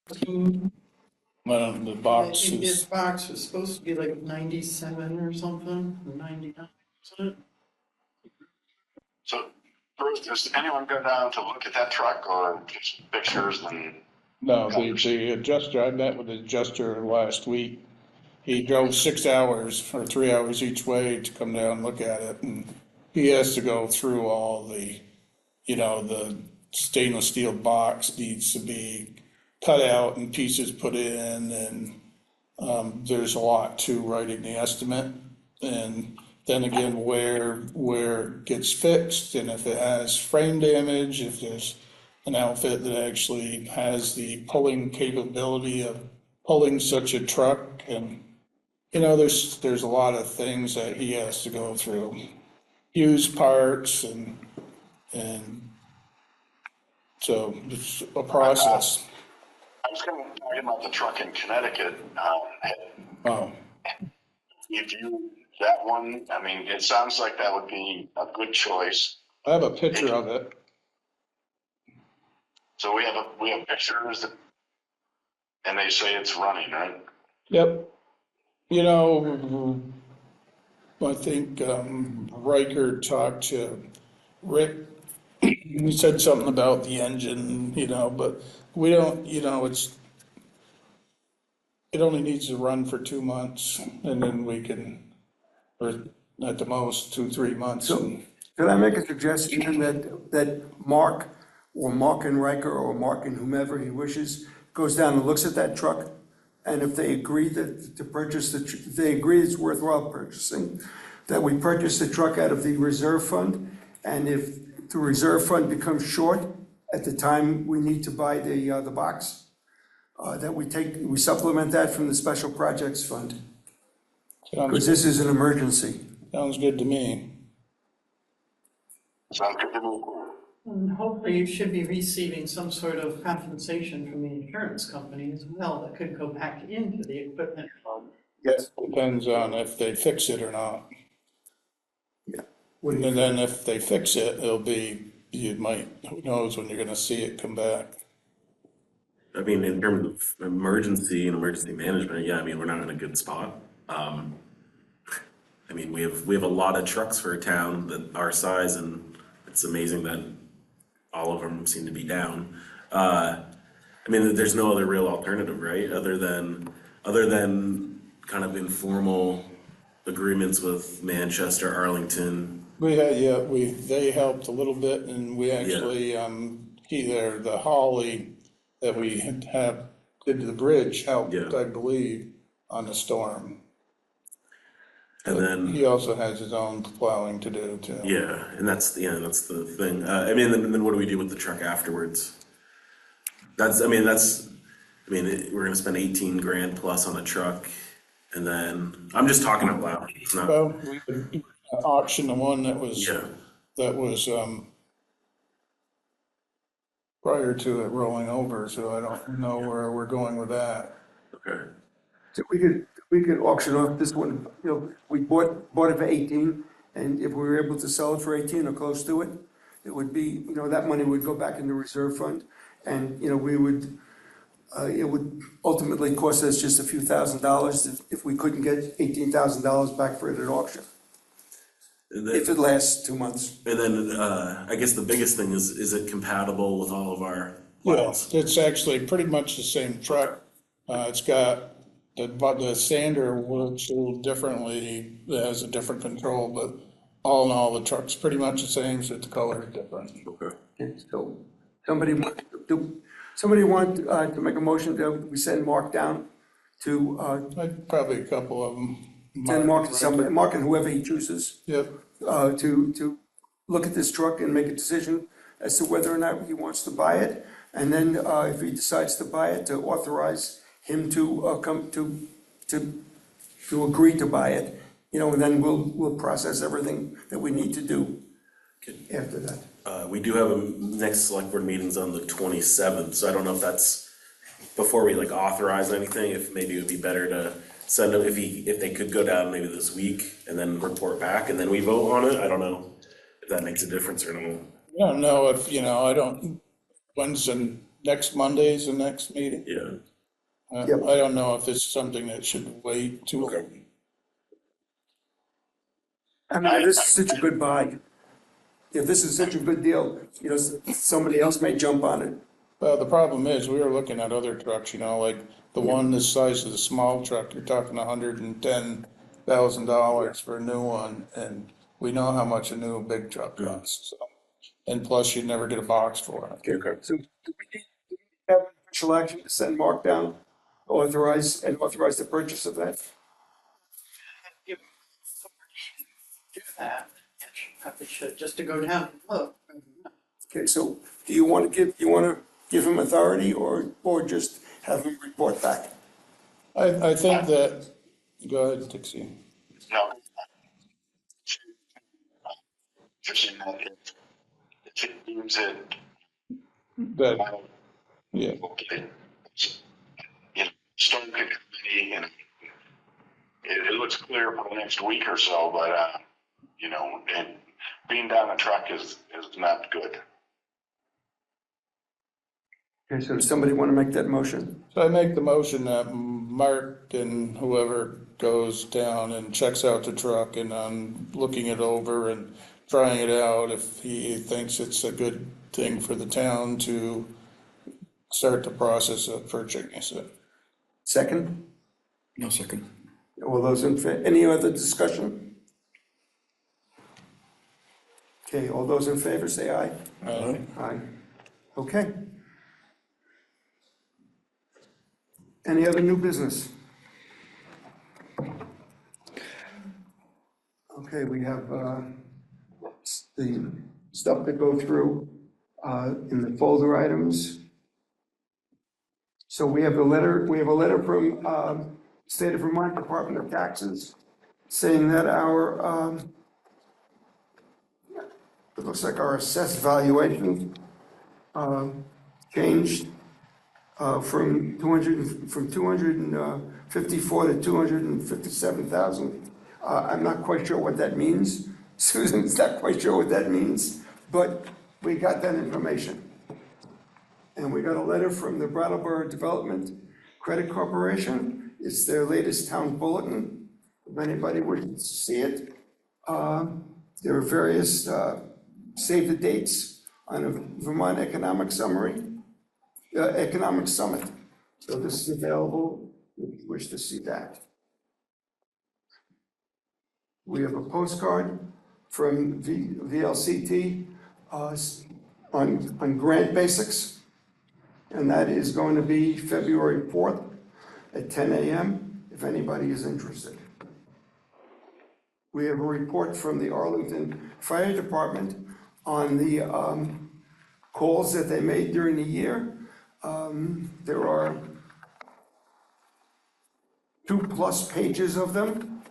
The box I think his is, box was supposed to be like 97 or something, or 99, wasn't it? So, Bruce, does anyone go down to look at that truck or just pictures and? no, the adjuster, I met with the adjuster last week. He drove 6 hours or 3 hours each way to come down and look at it, and he has to go through all the, the stainless steel box needs to be cut out and pieces put in, and there's a lot to writing the estimate. And then again, where it gets fixed, and if it has frame damage, if there's an outfit that actually has the pulling capability of pulling such a truck, and there's a lot of things that he has to go through, used parts, and so it's a process. I was going to talk about the truck in Connecticut. Oh, If you, that one, I mean, it sounds like that would be a good choice. I have a picture of it. So we have pictures and they say it's running, right? Yep. I think Riker talked to Rick. He said something about the engine, but we don't, it only needs to run for 2 months, and then we can, or at the most, 2-3 months. So, could I make a suggestion that Mark, or Mark and Riker, or Mark and whomever he wishes, goes down and looks at that truck, and if they agree that to purchase if they agree it's worthwhile purchasing, that we purchase the truck out of the reserve fund, and if the reserve fund becomes short at the time we need to buy the box, that we supplement that from the special projects fund, because this is an emergency. Sounds good to me. Sounds good to me. And hopefully you should be receiving some sort of compensation from the insurance company as well that could go back into the equipment fund. Yes. Depends on if they fix it or not. Yeah. And then if they fix it, it'll be, who knows when you're gonna see it come back. I mean, in terms of emergency and emergency management, yeah, I mean, we're not in a good spot. I mean, we have a lot of trucks for a town that our size, and it's amazing that all of them seem to be down. I mean, there's no other real alternative, right? Other than kind of informal agreements with Manchester, Arlington. They helped a little bit, and we actually, either the Holly that we did the bridge helped, I believe, on the storm. And then he also has his own plowing to do too. Yeah, and that's the thing. I mean, then what do we do with the truck afterwards? We're gonna spend 18 grand plus on a truck, and then I'm just talking out loud. It's not. Well, we could auction the one that was prior to it rolling over, so I don't know where we're going with that. Okay. So we could auction off this one, we bought it for 18, and if we were able to sell it for 18 or close to it, it would be, that money would go back in the reserve fund, and, we would it would ultimately cost us just a few $1,000s if we couldn't get $18,000 back for it at auction, And if it lasts 2 months. then, I guess the biggest thing is it compatible with all of our Yeah, lines? it's actually pretty much the same truck. It's got, but the sander works a little differently, it has a different control, but all in all, the truck's pretty much the same, so the color is different. Okay. Okay, so somebody want to make a motion that we send Mark down to, Probably a couple of them. send Mark to somebody, Mark and whoever he chooses, Yep, to look at this truck and make a decision as to whether or not he wants to buy it. And then, if he decides to buy it, to authorize him to, come to agree to buy it, and then we'll process everything that we need to do after that. We do have a next select board meeting's on the 27th, so I don't know if that's before we like authorize anything, if maybe it would be better to send them, if they could go down maybe this week and then report back and then we vote on it. I don't know if that makes a difference or not. I don't know if, when's the next Monday's the next meeting? Yeah. Yep. I don't know if it's something that should wait too long. I mean, this is such a good buy. If this is such a good deal, somebody else may jump on it. Well, the problem is, we were looking at other trucks, like the one the size of the small truck, you're talking $110,000 for a new one, and we know how much a new big truck costs, so. And plus, you'd never get a box for it. Okay. So do we need to have official action to send Mark down, authorize the purchase of that? If somebody do that, probably should, just to go down and look. Okay, so do you want to give him authority or just have him report back? I think that, go ahead, Dixie. No. If it deems it, That, yeah, okay, storm committee, and it looks clear for the next week or so, but, and being down the truck is not good. Okay, so does somebody want to make that motion? so I make the motion that Mark and whoever goes down and checks out the truck, and I'm looking it over and trying it out, if he thinks it's a good thing for the town to start the process of purchasing it. Second? No second. All those in favor, any other discussion? Okay, all those in favor, say aye. Aye. Okay. Any other new business? Okay, we have the stuff to go through in the folder items. So we have a letter from State of Vermont Department of Taxes saying that our, it looks like our assessed valuation changed from 254 to 257,000. I'm not quite sure what that means. Susan's not quite sure what that means, but we got that information. And we got a letter from the Brattleboro Development Credit Corporation. It's their latest town bulletin, if anybody would see it. There are various save the dates on a Vermont Economic Summary, Economic Summit. So this is available if you wish to see that. We have a postcard from VLCT on grant basics, and that is going to be February 4th at 10 a.m. if anybody is interested. We have a report from the Arlington Fire Department on the calls that they made during the year. There are 2+ pages of them.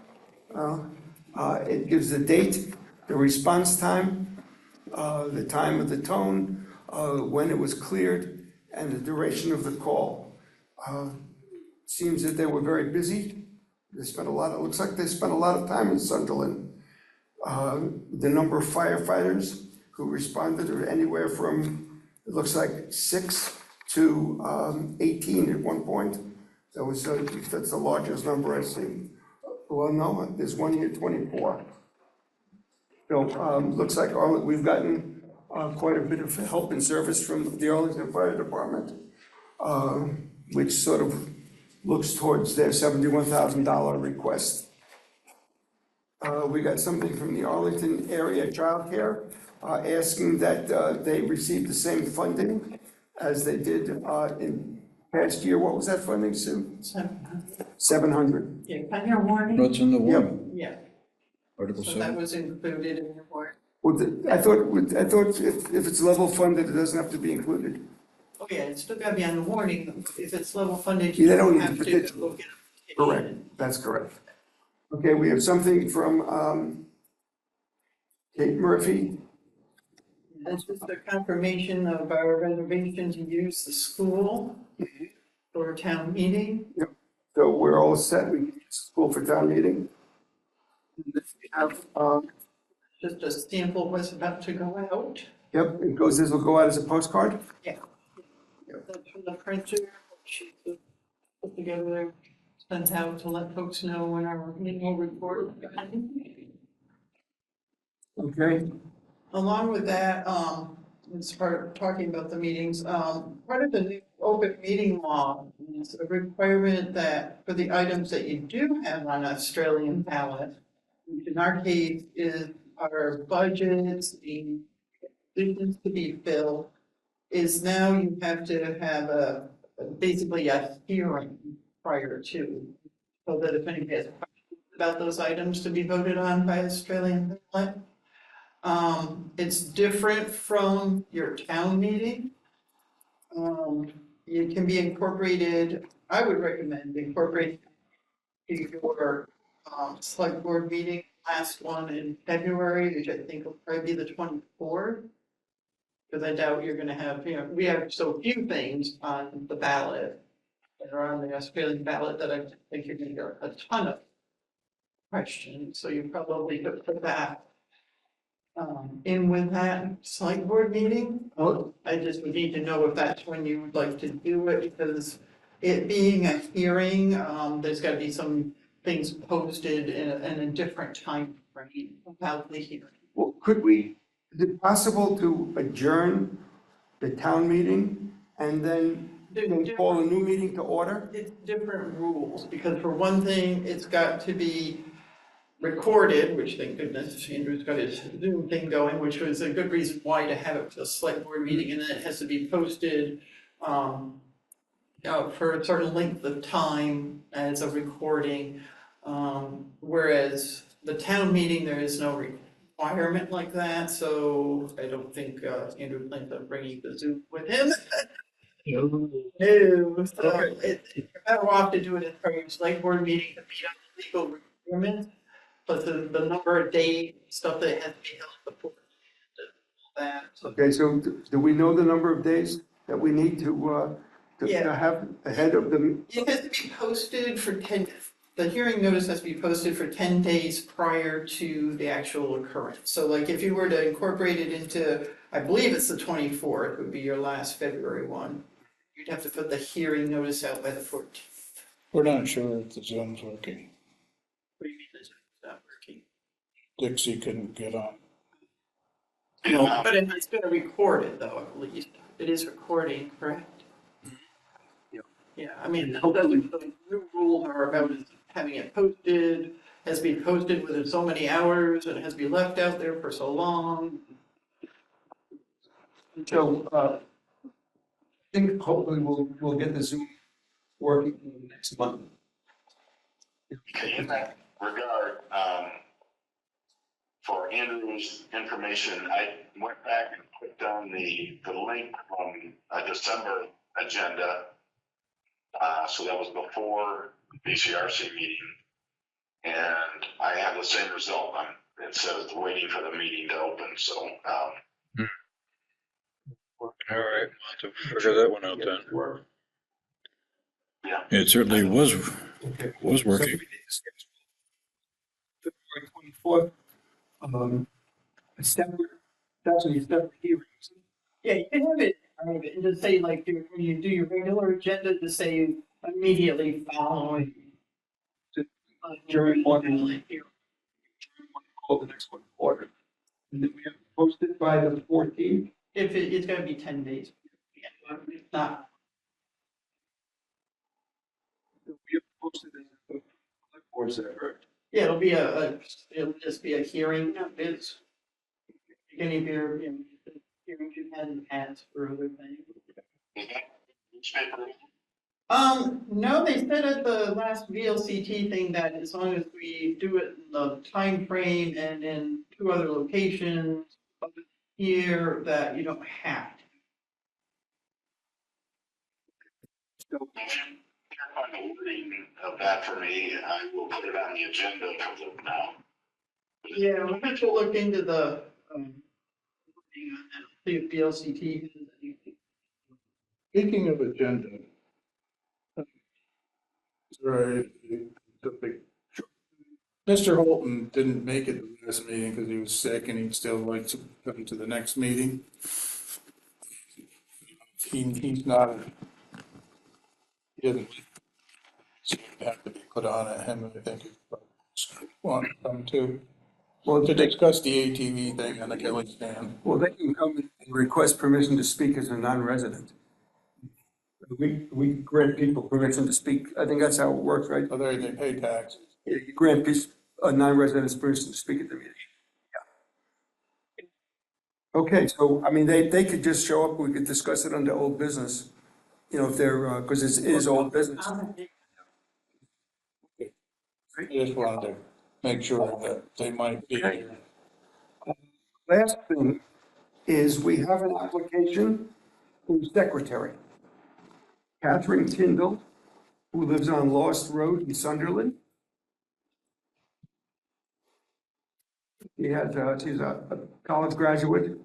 It gives the date, the response time, the time of the tone, when it was cleared, and the duration of the call. Seems that they were very busy. They spent it looks like they spent a lot of time in Sunderland. The number of firefighters who responded are anywhere from, it looks like 6 to 18 at one point. That was, that's the largest number I've seen. Well, no, there's one here, 24. So looks like we've gotten quite a bit of help and service from the Arlington Fire Department, which sort of looks towards their $71,000 request. We got something from the Arlington Area Child Care asking that they receive the same funding as they did in past year. What was that funding, Sue? 700. Yeah, on your warning? What's in the warning? Yeah, Article so that 7? was included in your warning. Well, I thought if it's level funded, it doesn't have to be included. Oh, yeah, it's still gotta be on the warning. If it's level funded, Yeah, you they don't don't need have to to petition. go get it. Correct, that's correct. Okay, we have something from Kate Murphy. That's just a confirmation of our reservation to use the school for a town meeting. So we're all set, we can use school for town meeting. And then we have, Just a sample was about to go out. yep, this will go out as a postcard. Yeah. That's from the printer, she put together, sent out to let folks know when our annual report. Okay. Along with that, as part of talking about the meetings, part of the new open meeting law is a requirement that for the items that you do have on Australian ballot, which in our case is our budgets, the positions to be filled, is now you have to have basically a hearing prior to, so that if anybody has questions about those items to be voted on by Australian ballot. It's different from your town meeting. It can be incorporated, I would recommend incorporating to your select board meeting, last one in February, which I think will probably be the 24th. Because I doubt you're gonna have, we have so few things on the ballot that are on the Australian ballot that I think you're gonna get a ton of questions, so you probably could put that in with that select board meeting. I just would need to know if that's when you would like to do it, because it being a hearing, there's gotta be some things posted in a different time frame about the hearing. Well, is it possible to adjourn the town meeting and then call a new meeting to order? It's different rules, because for one thing, it's got to be recorded, which thank goodness Andrew's got his Zoom thing going, which was a good reason why to have it for the select board meeting, and then it has to be posted for a certain length of time as a recording. Whereas the town meeting, there is no requirement like that, so I don't think Andrew plans on bringing the Zoom with him. No, so you're better off to do it in front of your select board meeting to meet on the legal requirements. But the number of days, stuff that has to be held before that. Okay, so do we know the number of days that we need to Yeah. have ahead of the? It has to be posted for the hearing notice has to be posted for 10 days prior to the actual occurrence. So like if you were to incorporate it into, I believe it's the 24th would be your last February one. You'd have to put the hearing notice out by the 14th. We're not sure if the Zoom's working. What do you mean it's not working? Dixie couldn't get on. But it's gonna record it though, at least. It is recording, correct? Yeah. Yeah, I mean, the new rules are about having it posted, has to be posted within so many hours, and it has to be left out there for so long. So I think hopefully we'll get the Zoom working next month. Okay, in that regard, for Andrew's information, I went back and clicked on the link from a December agenda. So that was before the BCRC meeting. And I have the same result. It says waiting for the meeting to open, so, All right, we'll have to figure that one out then. yeah. It certainly was working. February 24th, a separate hearing. Yeah, you can have it part of it, and just say like, when you do your regular agenda, to say immediately following. During one- Like, here. Call the next one order. And then we have to post it by the 14th. If it's gonna be 10 days. Yeah, if not, We have to post it as a select board, is that correct? yeah, it'll just be a hearing, it's beginning of your, the hearings you've had in the past for other things. Newspaper. No, they said at the last VLCT thing that as long as we do it in the time frame and in 2 other locations here, that you don't have to. If you can't find the wording of that for me, I will put it on the agenda for the now. Yeah, we'll have to look into the, see if VLCT has anything. Speaking of agenda. Right. Mr. Holton didn't make it to this meeting because he was sick and he'd still like to come to the next meeting. He's not, he doesn't have to be put on at him, I think, if want to come too. Well, to discuss the ATV thing on the Kelly stand. Well, they can come and request permission to speak as a non-resident. We grant people permission to speak. I think that's how it works, right? Other they pay taxes. Yeah, you grant a non-resident permission to speak at the meeting. Yeah. Okay, so, I mean, they could just show up, we could discuss it under old business, you know, if they're, because it is old business. I just wanted to make sure that they might be here. Last thing is we have an application for secretary. Catherine Tyndall, who lives on Lost Road in Sunderland. She's a college graduate.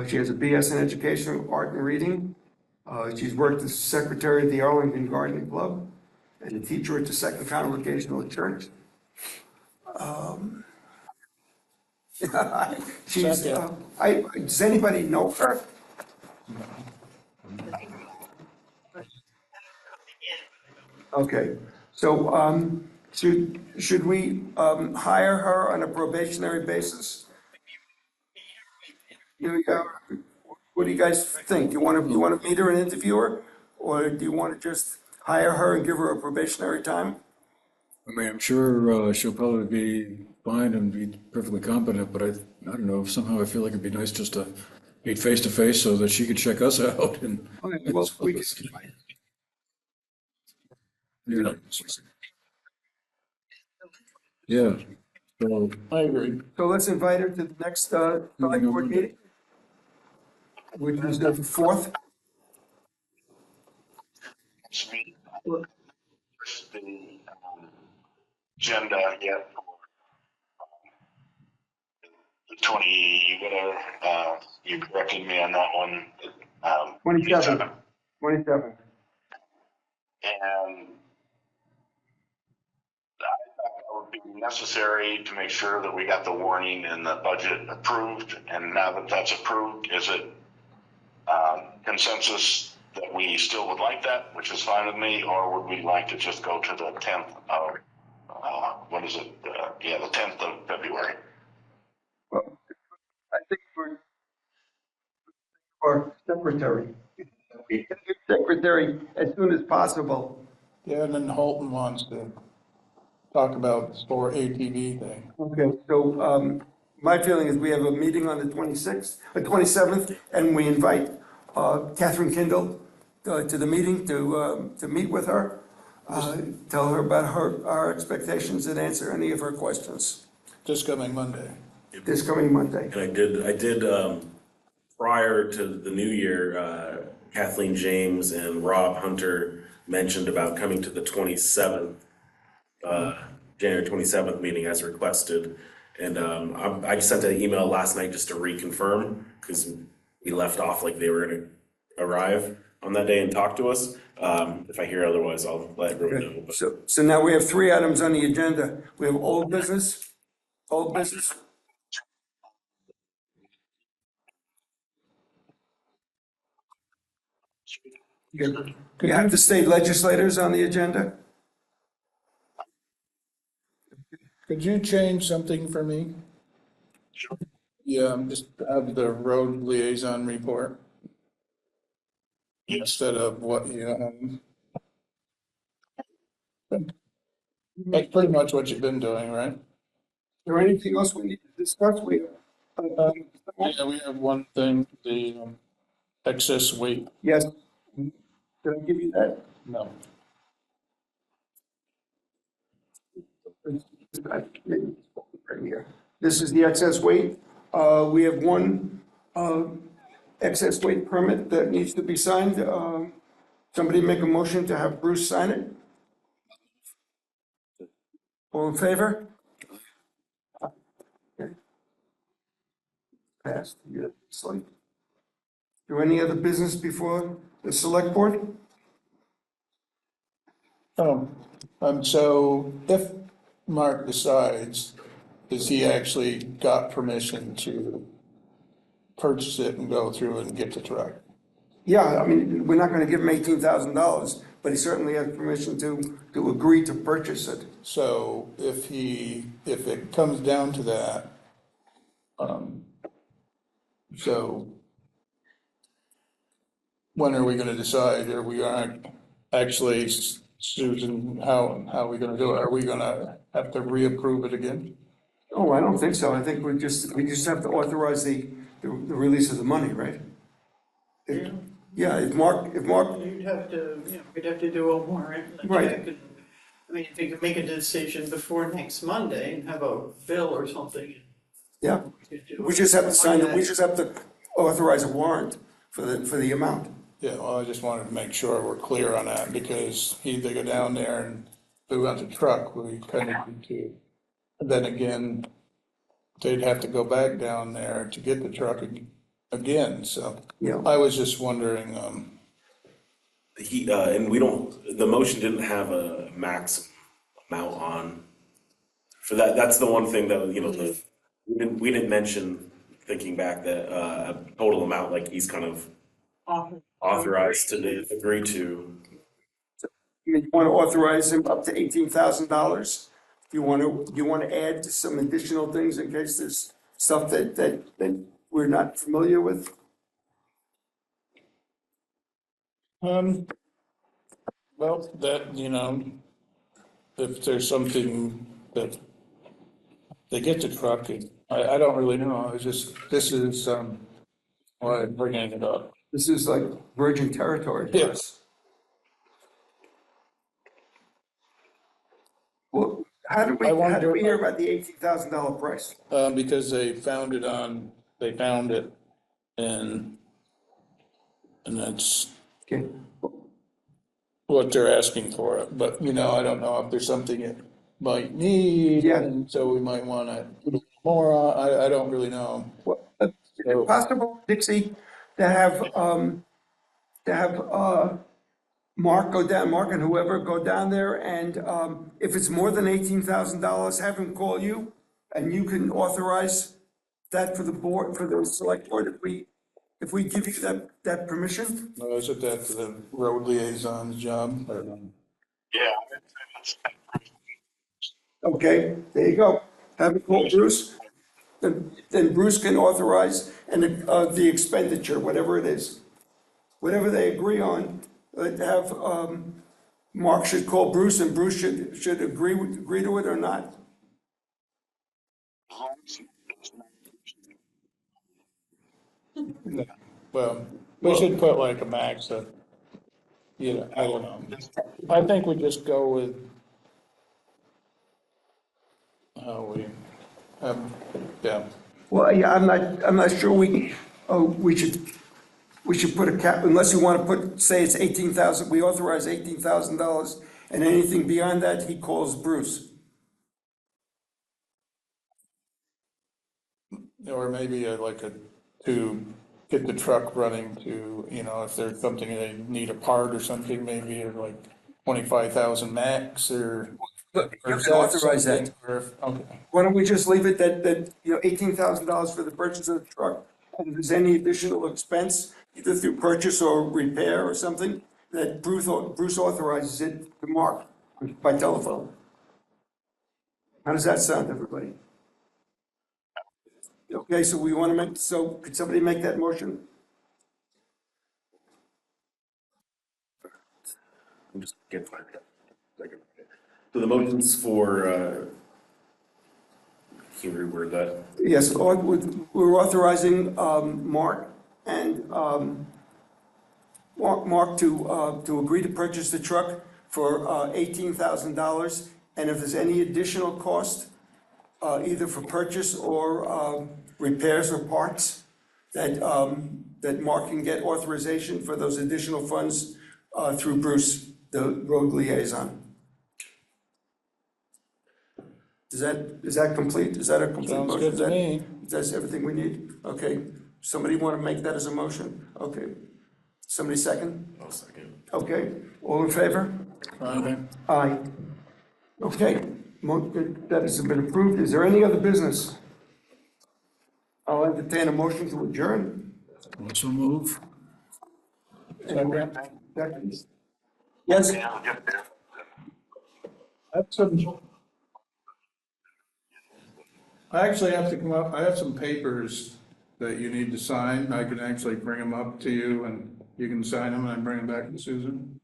She has a BS in education, art and reading. She's worked as secretary at the Arlington Garden Club and a teacher at the Second Congregational Church. She's, does anybody know her? Okay, so, should we, hire her on a probationary basis? What do you guys think? You want to meet her and interview her? Or do you want to just hire her and give her a probationary time? I mean, I'm sure she'll probably be fine and be perfectly competent, but I don't know, somehow I feel like it'd be nice just to meet face to face so that she could check us out and. Okay, well, we can. Yeah. Yeah, so, I agree. So let's invite her to the next, select board meeting. Which is the 4th. The agenda yet for the 20, whatever, you corrected me on that one. 27. 27. And I thought that would be necessary to make sure that we got the warning and the budget approved. And now that that's approved, is it consensus that we still would like that, which is fine with me, or would we like to just go to the 10th of, what is it? Yeah, the 10th of February. Well, I think for secretary. Secretary as soon as possible. Yeah, and then Holton wants to talk about the store ATV thing. Okay, so, my feeling is we have a meeting on the 26th, the 27th, and we invite, Catherine Kindle, to the meeting to meet with her. Tell her about our expectations and answer any of her questions This coming Monday. this coming Monday. And I did, prior to the new year, Kathleen James and Rob Hunter mentioned about coming to the 27th, January 27th meeting as requested. And I just sent an email last night just to reconfirm, because we left off like they were gonna arrive on that day and talk to us. If I hear otherwise, I'll let everyone know. But So now we have 3 items on the agenda. We have old business, You have the state legislators on the agenda? Could you change something for me? Sure. Yeah, just have the road liaison report Yes, instead of what you, that's pretty much what you've been doing, right? Is there anything else we need to discuss? Yeah, we have one thing, the excess weight. Yes. Did I give you that? No. Right here. This is the excess weight. We have one excess weight permit that needs to be signed. Somebody make a motion to have Bruce sign it? All in favor? Okay. Passed. Yeah, slate. Is there any other business before the select board? So if Mark decides, has he actually got permission to purchase it and go through and get the truck? Yeah, I mean, we're not gonna give him $18,000, but he certainly has permission to agree to purchase it. So if it comes down to that, so when are we gonna decide? Are we gonna actually, Susan, how are we gonna do it? Are we gonna have to reapprove it again? Oh, I don't think so. I think we just have to authorize the release of the money, right? Yeah, if Mark, You'd have to, we'd have to do a warrant and a Right. check and, I mean, if you could make a decision before next Monday and have a bill or something. yeah, you could do we it. just have to sign it, we just have to authorize a warrant for the amount. Yeah, well, I just wanted to make sure we're clear on that, because he either go down there and if we want the truck, we kind of need to. Then again, they'd have to go back down there to get the truck again, so Yeah. I was just wondering, And we don't, the motion didn't have a max amount on. For that, that's the one thing that, we didn't mention, thinking back, that, a total amount, like he's kind of authorized to agree to. You want to authorize him up to $18,000? Do you want to add some additional things in case there's stuff that we're not familiar with? well, that, if there's something that they get the truck, I don't really know, it's just, this is, why I'm bringing it up. This is like virgin territory for us. Well, how did we hear about the $18,000 price? Because they found it and that's Okay. what they're asking for it, but, I don't know if there's something it might need. Yeah. And so we might wanna put a little more on, I don't really know. Well, is it possible, Dixie, to have Mark and whoever go down there and, if it's more than $18,000, have him call you and you can authorize that for the board, for the select board, if we give you that permission? Or is it that the road liaison's job? yeah. Okay, there you go. Have him call Bruce. Then Bruce can authorize the expenditure, whatever it is. Whatever they agree on, have, Mark should call Bruce and Bruce should agree to it or not. Well, we should put like a max of, I don't know. I think we just go with how we, yeah. Well, yeah, I'm not sure we should put a cap, unless you want to say it's 18,000, we authorize $18,000, and anything beyond that, he calls Bruce. Or maybe to get the truck running to, if there's something they need a part or something, maybe like 25,000 max or. Look, you can authorize that. Okay. Why don't we just leave it that $18,000 for the purchase of the truck, and if there's any additional expense, either through purchase or repair or something, that Bruce authorizes it to Mark by telephone. How does that sound, everybody? Okay, so we want to make, so could somebody make that motion? I'm just getting find it. So the motions for, can you reword that? Yes, we're authorizing Mark and Mark to agree to purchase the truck for $18,000. And if there's any additional cost, either for purchase or repairs or parts, that Mark can get authorization for those additional funds through Bruce, the road liaison. Is that complete? Is that a complete Sounds motion? good to me. That's everything we need? Okay. Somebody want to make that as a motion? Okay. Somebody second? I'll second. Okay. All in favor? Okay. Aye. Okay. That has been approved. Is there any other business? I'll entertain a motion to adjourn. Also move. Second. Yes? I actually have to come up, I have some papers that you need to sign. I can actually bring them up to you and you can sign them and I bring them back to Susan.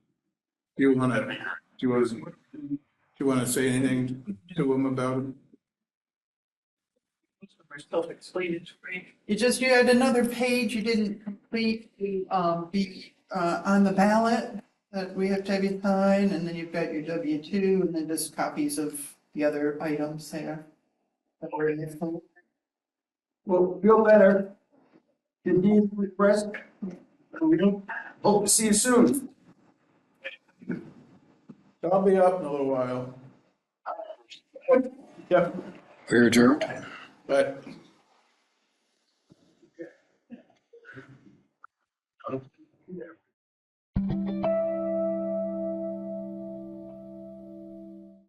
Do you want to say anything to them about it? Self-explanatory. You had another page you didn't complete, on the ballot that we have to have you sign, and then you've got your W-2, and then just copies of the other items there. That were in this one. Well, feel better. Continue to rest. We don't hope to see you soon. I'll be up in a little while. Yep. We're adjourned. But